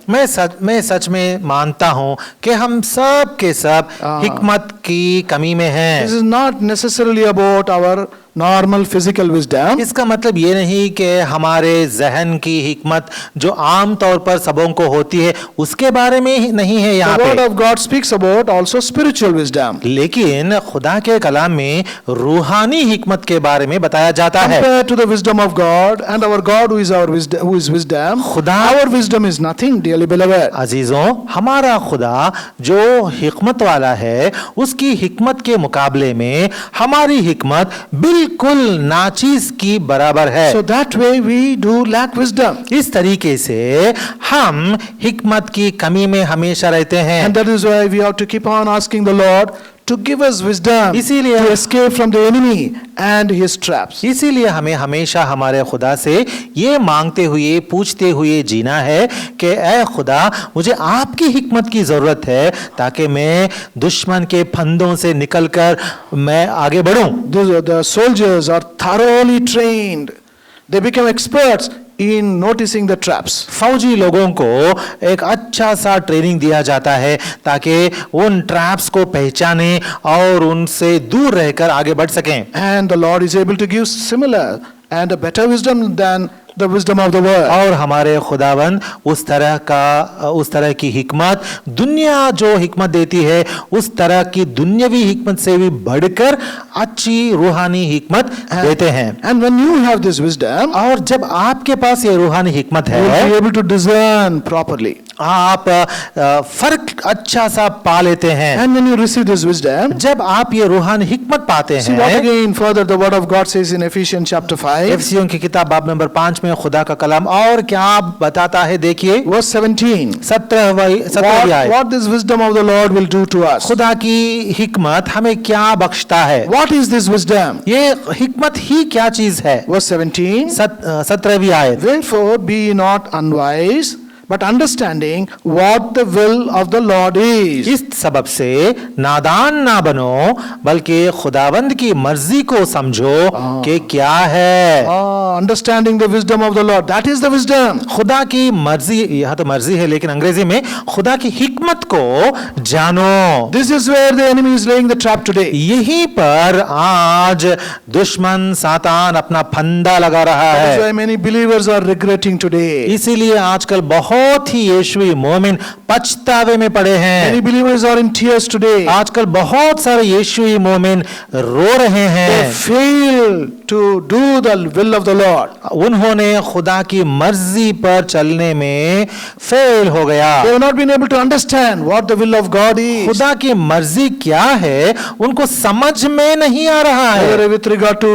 मैं सच में मानता हूं कि हम सब के सब हिकमत की कमी में हैं। This is not necessarily about our normal physical wisdom. इसका मतलब ये नहीं कि हमारे जहन की हिकमत जो आम तौर पर सबों को होती है उसके बारे में ही नहीं है The यहाँ word पे, of God speaks about also spiritual wisdom. लेकिन खुदा के कलाम में रूहानी हिकमत के बारे में बताया जाता है। Compared to the wisdom of God and our God who is our wisdom, who is wisdom, our wisdom is nothing, dearly beloved. अजीजों, हमारा खुदा जो हिकमत वाला है उसकी हिकमत के मुकाबले में हमारी हिकमत बिल्कुल नाचीज की बराबर है। So that way we do lack wisdom. इस तरीके से हम हिकमत की कमी में हमेशा रहते हैं। And that is why we have to keep on asking the Lord to give us wisdom इसीलिए- to escape from the enemy and his traps. इसीलिए हमें हमेशा हमारे खुदा से ये मांगते हुए पूछते हुए जीना है कि ऐ खुदा, मुझे आपकी हिकमत की जरूरत है ताकि मैं दुश्मन के फंदों से निकलकर मैं आगे बढ़ूं। The soldiers are thoroughly trained. They become experts in noticing the traps. फौजी लोगों को एक अच्छा सा ट्रेनिंग दिया जाता है ताकि उन ट्रैप्स को पहचाने और उनसे दूर रहकर आगे बढ़ सकें। And the Lord is able to give similar and a better wisdom than the wisdom of the world. और हमारे खुदावन उस तरह की हिकमत, दुनिया जो हिकमत देती है उस तरह की दुनियावी हिकमत से भी बढ़कर अच्छी रूहानी हिकमत देते हैं। And when you have this wisdom, और जब आपके पास ये रूहानी हिकमत you will है, be able to discern properly. आप फर्क अच्छा सा पा लेते हैं। And when you receive this wisdom, जब आप ये रूहानी हिकमत पाते see what हैं, again further the word of God says in Ephesians chapter 5, एफिसियों की किताब बाब नंबर 5 में खुदा का कलाम और क्या बताता है, देखिए verse 17. 17वीं आयत। What this wisdom of the Lord will do to us. खुदा की हिकमत हमें क्या बख्शता है? What is this wisdom? ये हिकमत ही क्या चीज है? Verse 17. 17वीं आयत। Wherefore be ye not unwise, but understanding what the will of the Lord is. इस सबब से नादान ना बनो बल्कि खुदावंद की मर्जी को समझो कि क्या है। Understanding the wisdom of the Lord. That is the wisdom. खुदा की मर्जी, यह तो मर्जी है लेकिन अंग्रेजी में खुदा की हिकमत को जानो। This is where the enemy is laying the trap today. यहीं पर आज दुश्मन सातान अपना फंदा लगा रहा That is है। why many believers are regretting today. इसीलिए आजकल बहुत ही यीशुई मोमिन पछतावे में पड़े Many हैं। believers are in tears today. आजकल बहुत सारे यीशुई मोमिन रो रहे They हैं। fail to do the will of the Lord. उन्होंने खुदा की मर्जी पर चलने में फेल हो गया। They have not been able to understand what the will of God is. खुदा की मर्जी क्या है उनको समझ में नहीं आ रहा है। Whether with regard to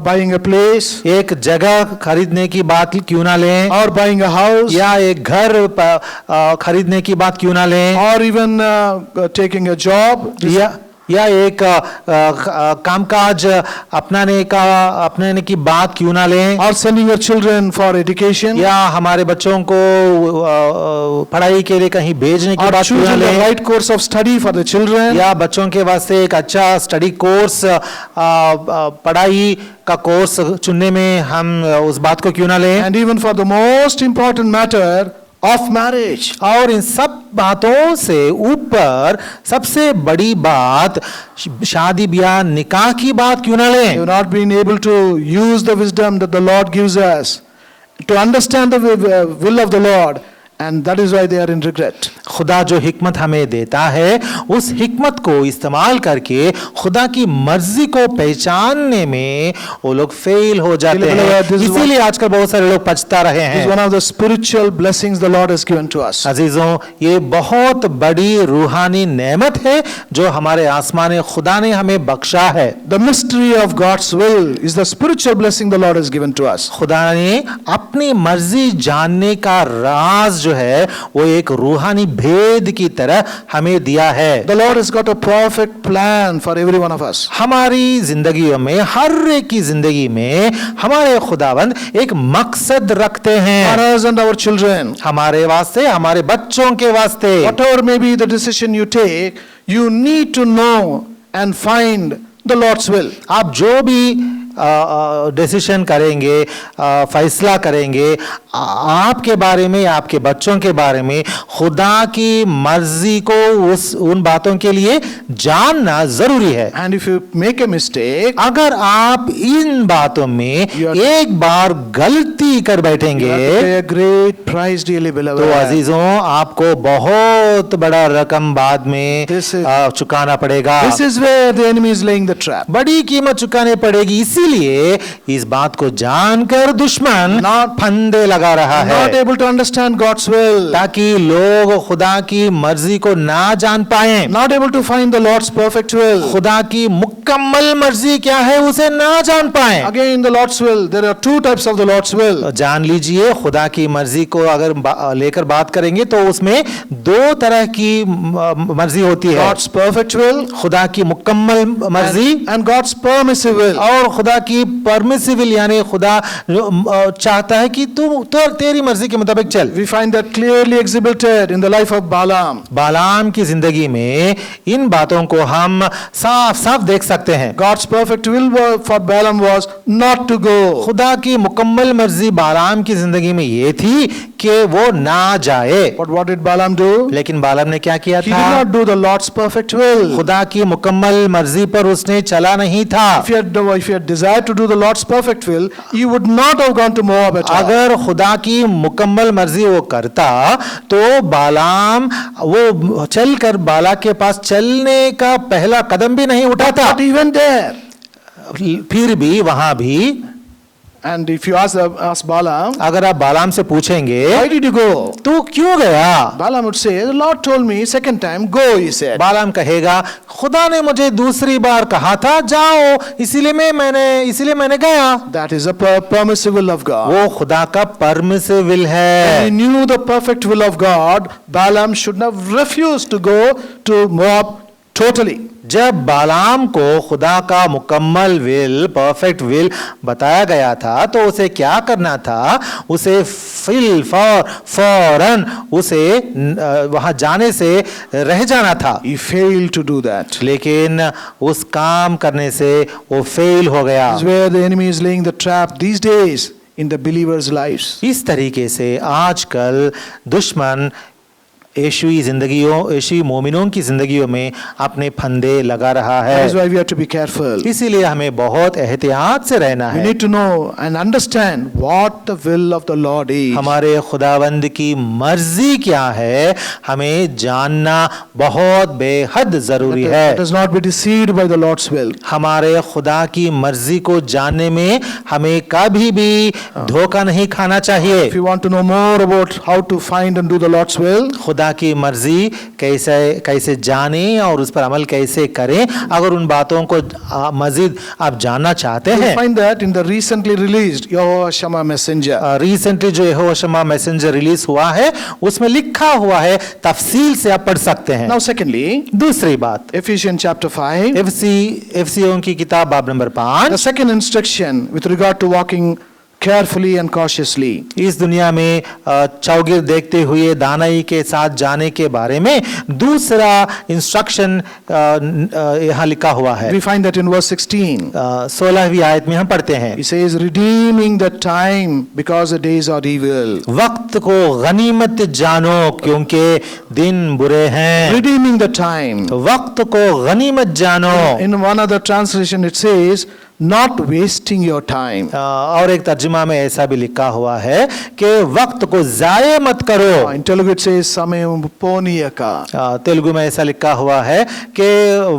buying a place एक जगह खरीदने की बात क्यों ना लें, or buying a house या एक घर खरीदने की बात क्यों ना लें, or even taking a job. या एक कामकाज अपनाने की बात क्यों ना लें, Or sending your children for education. या हमारे बच्चों को पढ़ाई के लिए कहीं भेजने की Or बात क्यों ना choosing the लें, right course of study for the children. या बच्चों के वास्ते एक अच्छा स्टडी कोर्स पढ़ाई का कोर्स चुनने में हम उस बात को क्यों ना लें, And even for the most important matter of marriage. और इन सब बातों से ऊपर सबसे बड़ी बात शादी ब्याह निकाह की बात क्यों ना You लें। have not been able to use the wisdom that the Lord gives us to understand the will of the Lord and that is why they are in regret. खुदा जो हिकमत हमें देता है उस हिकमत को इस्तेमाल करके खुदा की मर्जी को पहचानने में वो लोग फेल हो जाते हैं, इसीलिए आजकल बहुत सारे लोग पछता रहे This is हैं। one of the spiritual blessings the Lord has given to us. अजीजों, ये बहुत बड़ी रूहानी नेमत है जो हमारे आसमानी खुदा ने हमें बख्शा है। The mystery of God's will is the spiritual blessing the Lord has given to us. खुदा ने अपनी मर्जी जानने का राज जो है वो एक रूहानी भेद की तरह हमें दिया है। The Lord has got a perfect plan for every one of us. हमारी जिंदगियों में, हर एक की जिंदगी में हमारे खुदावंद एक मकसद रखते For हैं, us and our children. हमारे वास्ते, हमारे बच्चों के वास्ते। Whatever may be the decision you take, you need to know and find the Lord's will. आप जो भी डिसीजन करेंगे, फैसला करेंगे आपके बारे में, आपके बच्चों के बारे में, खुदा की मर्जी को उन बातों के लिए जानना जरूरी है। And if you make a mistake, अगर आप इन बातों में एक बार गलती कर you बैठेंगे have to pay a great price, dearly तो beloved. अजीजों आपको बहुत बड़ा रकम बाद में This is- चुकाना पड़ेगा। This is where the enemy is laying the trap. बड़ी कीमत चुकानी पड़ेगी। इसीलिए इस बात को जानकर दुश्मन फंदे लगा रहा Not है able to understand God's will. ताकि लोग खुदा की मर्जी को ना जान पाए, Not able to find the Lord's perfect will. खुदा की मुकम्मल मर्जी क्या है उसे ना जान पाए। Again, the Lord's will. There are two types of the Lord's will. तो जान लीजिए, खुदा की मर्जी को अगर लेकर बात करेंगे तो उसमें दो तरह की मर्जी होती है, God's perfect will खुदा की मुकम्मल मर्जी and God's permissive will. और खुदा की परमिसिबल, यानी खुदा चाहता है कि तू तो तेरी मर्जी के मुताबिक चल। We find that clearly exhibited in the life of Balaam. बालाम की जिंदगी में इन बातों को हम साफ साफ देख सकते हैं। God's perfect will for Balaam was not to go. खुदा की मुकम्मल मर्जी बालाम की जिंदगी में ये थी कि वो ना जाए, But what did Balaam do? लेकिन बालाम ने क्या किया He did था? not do the Lord's perfect will. खुदा की मुकम्मल मर्जी पर उसने चला नहीं था। If he had desired to do the Lord's perfect will, he would not have gone to Moab at all. अगर खुदा की मुकम्मल मर्जी वो करता तो बालाम वो चलकर बाला के पास चलने का पहला कदम भी नहीं उठाता। But he went there. फिर भी वहां भी And if you ask Balaam, अगर आप बालाम से पूछेंगे why did you go? तू क्यों गया, Balaam would say, the Lord told me second time, go, he said. बालाम कहेगा खुदा ने मुझे दूसरी बार कहा था जाओ, इसीलिए मैंने गया। That is a permissive will of God. वो खुदा का परमिसिव विल When he है। knew the perfect will of God, Balaam should have refused to go to Moab totally. जब बालाम को खुदा का मुकम्मल विल, परफेक्ट विल बताया गया था तो उसे क्या करना था? उसे फौरन उसे वहां जाने से रह जाना था। He failed to do that. लेकिन उस काम करने से वो फेल हो गया। This is where the enemy is laying the trap these days in the believers' lives. इस तरीके से आजकल दुश्मन यीशुई मोमिनों की जिंदगियों में अपने फंदे लगा रहा That is है। why we have to be careful. इसीलिए हमें बहुत एहतियात से रहना We है। need to know and understand what the will of the Lord is. हमारे खुदावंद की मर्जी क्या है हमें जानना बहुत बेहद जरूरी है। Let us not be deceived by the Lord's will. हमारे खुदा की मर्जी को जानने में हमें कभी भी धोखा नहीं खाना चाहिए। If you want to know more about how to find and do the Lord's will, खुदा की मर्जी कैसे जाने और उस पर अमल कैसे करें, अगर उन बातों को मजीद आप जानना चाहते you'll हैं, find that in the recently released Yehovah Shammah Messenger. Recently जो यहोवा शम्मा मैसेंजर रिलीज हुआ है उसमें लिखा हुआ है, तफसील से आप पढ़ सकते हैं। Now secondly, दूसरी बात, Ephesians chapter 5, एफसीओं की किताब बाब number 5, the second instruction with regard to walking carefully and cautiously. इस दुनिया में चौगिर देखते हुए दानाई के साथ जाने के बारे में दूसरा इंस्ट्रक्शन यहाँ लिखा हुआ है। We find that in verse 16. 16वीं आयत में हम पढ़ते हैं, He says, redeeming the time because the days are evil. वक्त को गनीमत जानो क्योंकि दिन बुरे हैं। Redeeming the time. वक्त को गनीमत जानो। In one other translation it says, not wasting your time. और एक तर्जुमा में ऐसा भी लिखा हुआ है कि वक्त को जाया मत करो। In Telugu it says samayam poniyaka. Telugu में ऐसा लिखा हुआ है कि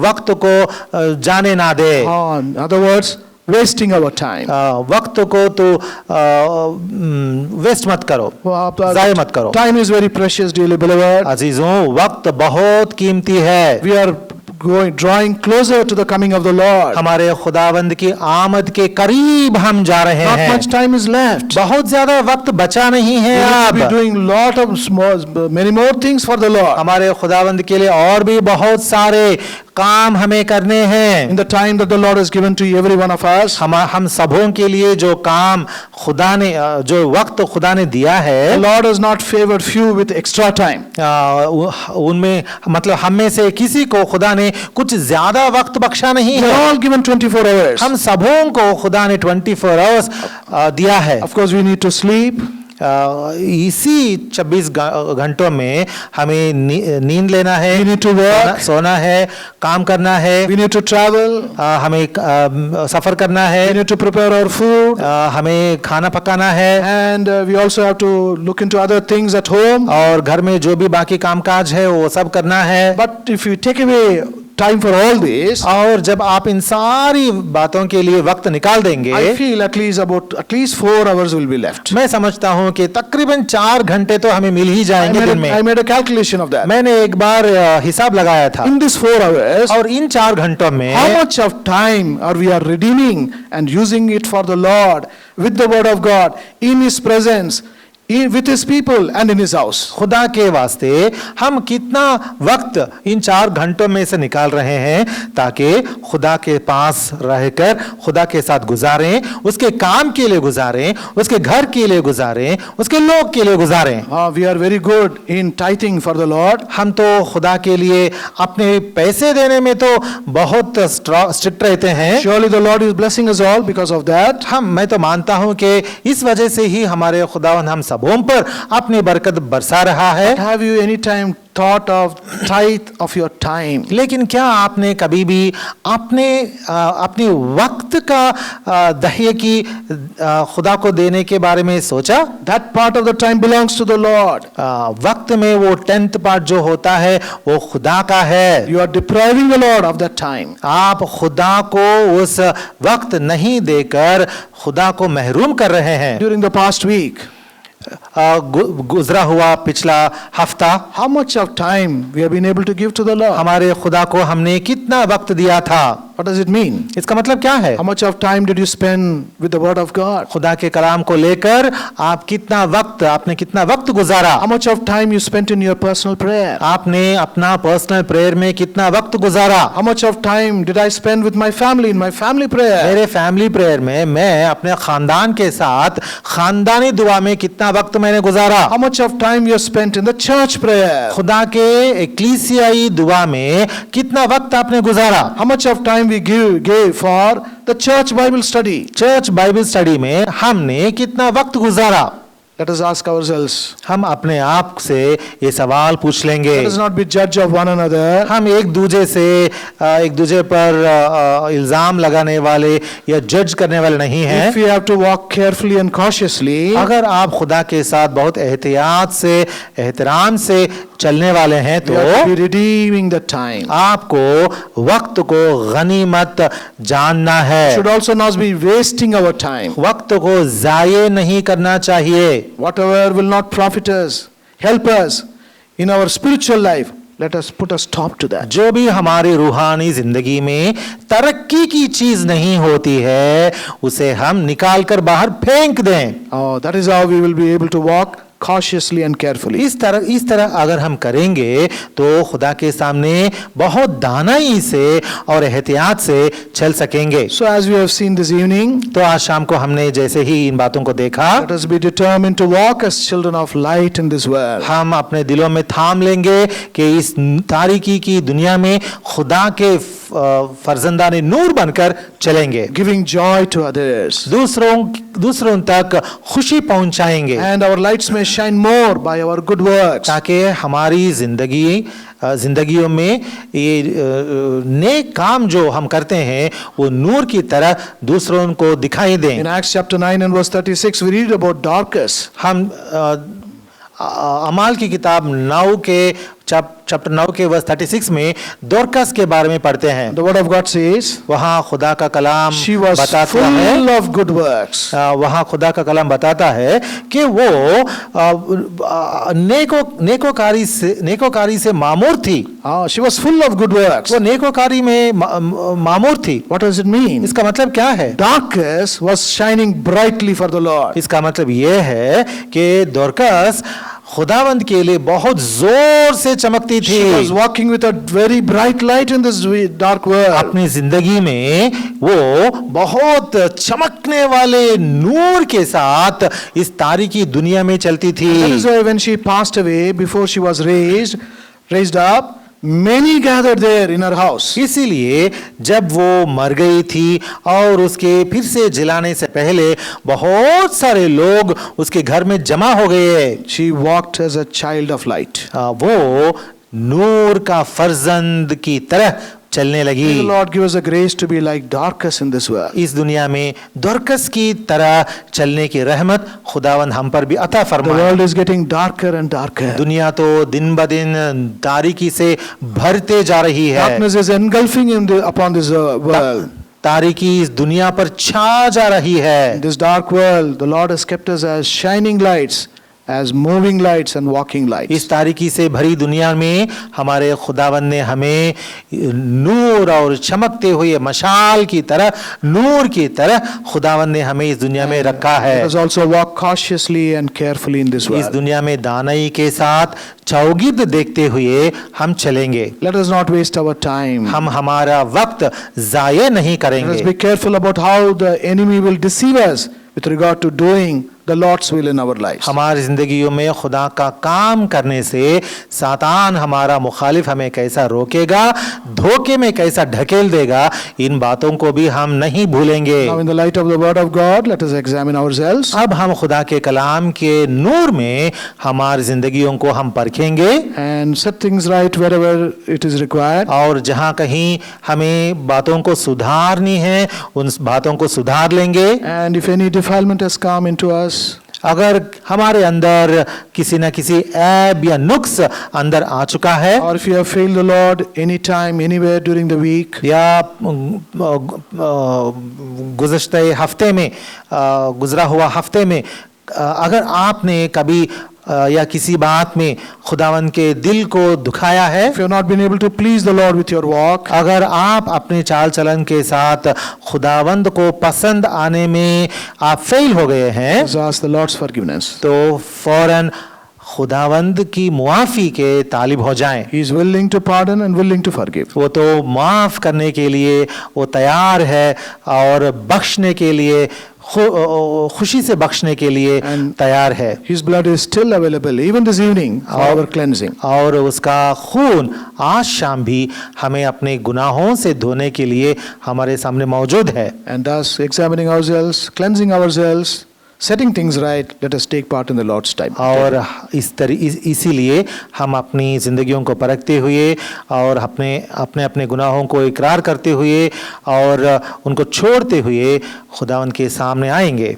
वक्त को जाने ना दे। In other words, wasting our time. वक्त को तो वेस्ट मत करो, जाया मत करो। Time is very precious, dearly beloved. अजीजों, वक्त बहुत कीमती है। We are drawing closer to the coming of the Lord. हमारे खुदावंद की आमद के करीब हम जा रहे Not हैं। much time is left. बहुत ज्यादा वक्त बचा नहीं है We अब। will be doing lot of many more things for the Lord. हमारे खुदावंद के लिए और भी बहुत सारे काम हमें करने हैं। In the time that the Lord has given to every one of us, हम सबों के लिए जो काम खुदा ने, जो वक्त खुदा ने दिया the है, Lord has not favored few with extra time. उनमें मतलब हम में से किसी को खुदा ने कुछ ज्यादा वक्त बख्शा नहीं We are है। all given 24 hours. हम सबों को खुदा ने 24 आवर्स दिया है। Of course, we need to sleep. इसी 24 घंटों में हमें नींद लेना है, We need to work. सोना है, काम करना है, We need to travel. हमें सफर करना है, We need to prepare our food. हमें खाना पकाना है, And we also have to look into other things at home. और घर में जो भी बाकी कामकाज है वो सब करना है। But if you take away time for all this, और जब आप इन सारी बातों के लिए वक्त निकाल देंगे, I feel at least 4 hours will be left. मैं समझता हूं कि तकरीबन 4 घंटे तो हमें मिल ही जाएंगे दिन I में। made a calculation of that. मैंने एक बार हिसाब लगाया था, In these 4 hours, और इन 4 घंटों में how much of time are we redeeming and using it for the Lord with the word of God in His presence, with His people and in His house. खुदा के वास्ते हम कितना वक्त इन 4 घंटों में से निकाल रहे हैं ताकि खुदा के पास रहकर खुदा के साथ गुजारें, उसके काम के लिए गुजारें, उसके घर के लिए गुजारें, उसके लोग के लिए गुजारें। We are very good in tithing for the Lord. हम तो खुदा के लिए अपने पैसे देने में तो बहुत स्ट्रिक्ट रहते हैं। Surely the Lord is blessing us all because of that. मैं तो मानता हूं कि इस वजह से ही हमारे खुदावंद हम सबों पर अपनी बरकत बरसा रहा है। Have you any time thought of tithe of your time? लेकिन क्या आपने कभी भी अपने वक्त का दहिया की खुदा को देने के बारे में सोचा? That part of the time belongs to the Lord. वक्त में वो 10th पार्ट जो होता है वो खुदा का है। You are depriving the Lord of that time. आप खुदा को उस वक्त नहीं देकर खुदा को महरूम कर रहे हैं। During the past week, गुजरा हुआ पिछला हफ्ता how much of time we have been able to give to the Lord? हमारे खुदा को हमने कितना वक्त दिया था? What does it mean? इसका मतलब क्या है? How much of time did you spend with the word of God? खुदा के कलाम को लेकर आपने कितना वक्त गुजारा? How much of time you spent in your personal prayer? आपने अपना पर्सनल प्रेयर में कितना वक्त गुजारा? How much of time did I spend with my family in my family prayer? मेरे फैमिली प्रेयर में मैं अपने खानदान के साथ खानदानी दुआ में कितना वक्त मैंने गुजारा? How much of time you spent in the church prayer? खुदा के एक्लीसियाई दुआ में कितना वक्त आपने गुजारा? How much of time we gave for the church Bible study? Church Bible study में हमने कितना वक्त गुजारा? Let us ask ourselves. हम अपने आप से ये सवाल पूछ लेंगे। Let us not be judge of one another. हम एक दूसरे पर इल्जाम लगाने वाले या जज करने वाले नहीं हैं। If we have to walk carefully and cautiously, अगर आप खुदा के साथ बहुत एहतियात से एहतराम से चलने वाले हैं we have to तो be redeeming the time. आपको वक्त को गनीमत जानना है। Should also not be wasting our time. वक्त को जाये नहीं करना चाहिए। Whatever will not profit us, help us in our spiritual life, let us put a stop to that. जो भी हमारी रूहानी जिंदगी में तरक्की की चीज नहीं होती है उसे हम निकाल कर बाहर फेंक दें। Oh, that is how we will be able to walk cautiously and carefully. इस तरह अगर हम करेंगे तो खुदा के सामने बहुत दानाई से और एहतियात से चल सकेंगे। So as we have seen this evening, तो आज शाम को हमने जैसे ही इन बातों को देखा, let us be determined to walk as children of light in this world. हम अपने दिलों में थाम लेंगे कि इस तारीकी की दुनिया में खुदा के फर्जंदाने नूर बनकर चलेंगे, giving joy to others. दूसरों तक खुशी पहुंचाएंगे, And our lights may shine more by our good works. ताकि हमारी जिंदगियों में ये नेक काम जो हम करते हैं वो नूर की तरह दूसरों को दिखाई दें। In Acts chapter 9 and verse 36, we read about Dorcas. हम अमाल की किताब 9 के चैप्टर 9 के वर्स 36 में दोरकस के बारे में पढ़ते हैं। The word of God says, वहाँ खुदा का कलाम she was बताता full है, of good works. वहाँ खुदा का कलाम बताता है कि वो नेकोकारी से मामूर थी। She was full of good works. वो नेकोकारी में मामूर थी। What does it mean? इसका मतलब क्या है? Dorcas was shining brightly for the Lord. इसका मतलब ये है कि दोरकस खुदावंद के लिए बहुत जोर से चमकती थी। She was walking with a very bright light in this dark world. अपनी जिंदगी में वो बहुत चमकने वाले नूर के साथ इस तारीकी दुनिया में चलती थी। That is why when she passed away, before she was raised up, many gathered there in her house. इसीलिए जब वो मर गई थी और उसके फिर से जिलाने से पहले बहुत सारे लोग उसके घर में जमा हो गए। She walked as a child of light. वो नूर का फर्जंद की तरह चलने लगी। May the Lord give us a grace to be like Dorcas in this world. इस दुनिया में दोरकस की तरह चलने की रहमत खुदावंद हम पर भी अता The फरमाए। world is getting darker and darker. दुनिया तो दिन ब दिन तारीकी से भरते जा रही है। Darkness is engulfing upon this world. तारीकी इस दुनिया पर छा जा रही है। In this dark world, the Lord has kept us as shining lights, as moving lights and walking lights. इस तारीकी से भरी दुनिया में हमारे खुदावंद ने हमें नूर और चमकते हुए मशाल की तरह, नूर की तरह खुदावंद ने हमें इस दुनिया में रखा है। Let us also walk cautiously and carefully in this इस world. दुनिया में दानाई के साथ चौगिर्द देखते हुए हम चलेंगे। Let us not waste our time. हम हमारा वक्त जाये नहीं Let us करेंगे। be careful about how the enemy will deceive us with regard to doing the Lord's will in our lives. हमारी जिंदगियों में खुदा का काम करने से सातान हमारा मुखालिफ हमें कैसा रोकेगा, धोखे में कैसा ढकेल देगा, इन बातों को भी हम नहीं भूलेंगे। Now in the light of the word of God, let us examine ourselves अब हम खुदा के कलाम के नूर में हमारी जिंदगियों को हम परखेंगे and set things right wherever it is required. और जहाँ कहीं हमें बातों को सुधारनी है उन बातों को सुधार लेंगे। And if any defilement has come into us, अगर हमारे अंदर किसी न किसी ऐब या नुक्स अंदर आ चुका है, or if you have failed the Lord anytime, anywhere during the week, या गुज़श्ते हफ्ते में गुज़रा हुआ हफ्ते में अगर आपने कभी या किसी बात में खुदावंद के दिल को दुखाया है, if you have not been able to please the Lord with your walk, अगर आप अपने चाल चलन के साथ खुदावंद को पसंद आने में आप फेल हो गए हैं, just ask the Lord's forgiveness. तो फौरन खुदावंद की मुआफ़ी के तालिब हो जाएं। He is willing to pardon and willing to forgive. वो तो माफ़ करने के लिए वो तैयार है और बख्शने के लिए खुशी से बख्शने के लिए तैयार है। His blood is still available even this evening for our cleansing. और उसका खून आज शाम भी हमें अपने गुनाहों से धोने के लिए हमारे सामने मौजूद है। And thus examining ourselves, cleansing ourselves, setting things right, let us take part in the Lord's time. और इसीलिए हम अपनी ज़िंदगियों को परखते हुए और अपने गुनाहों को इकरार करते हुए और उनको छोड़ते हुए खुदावंद के सामने आएंगे।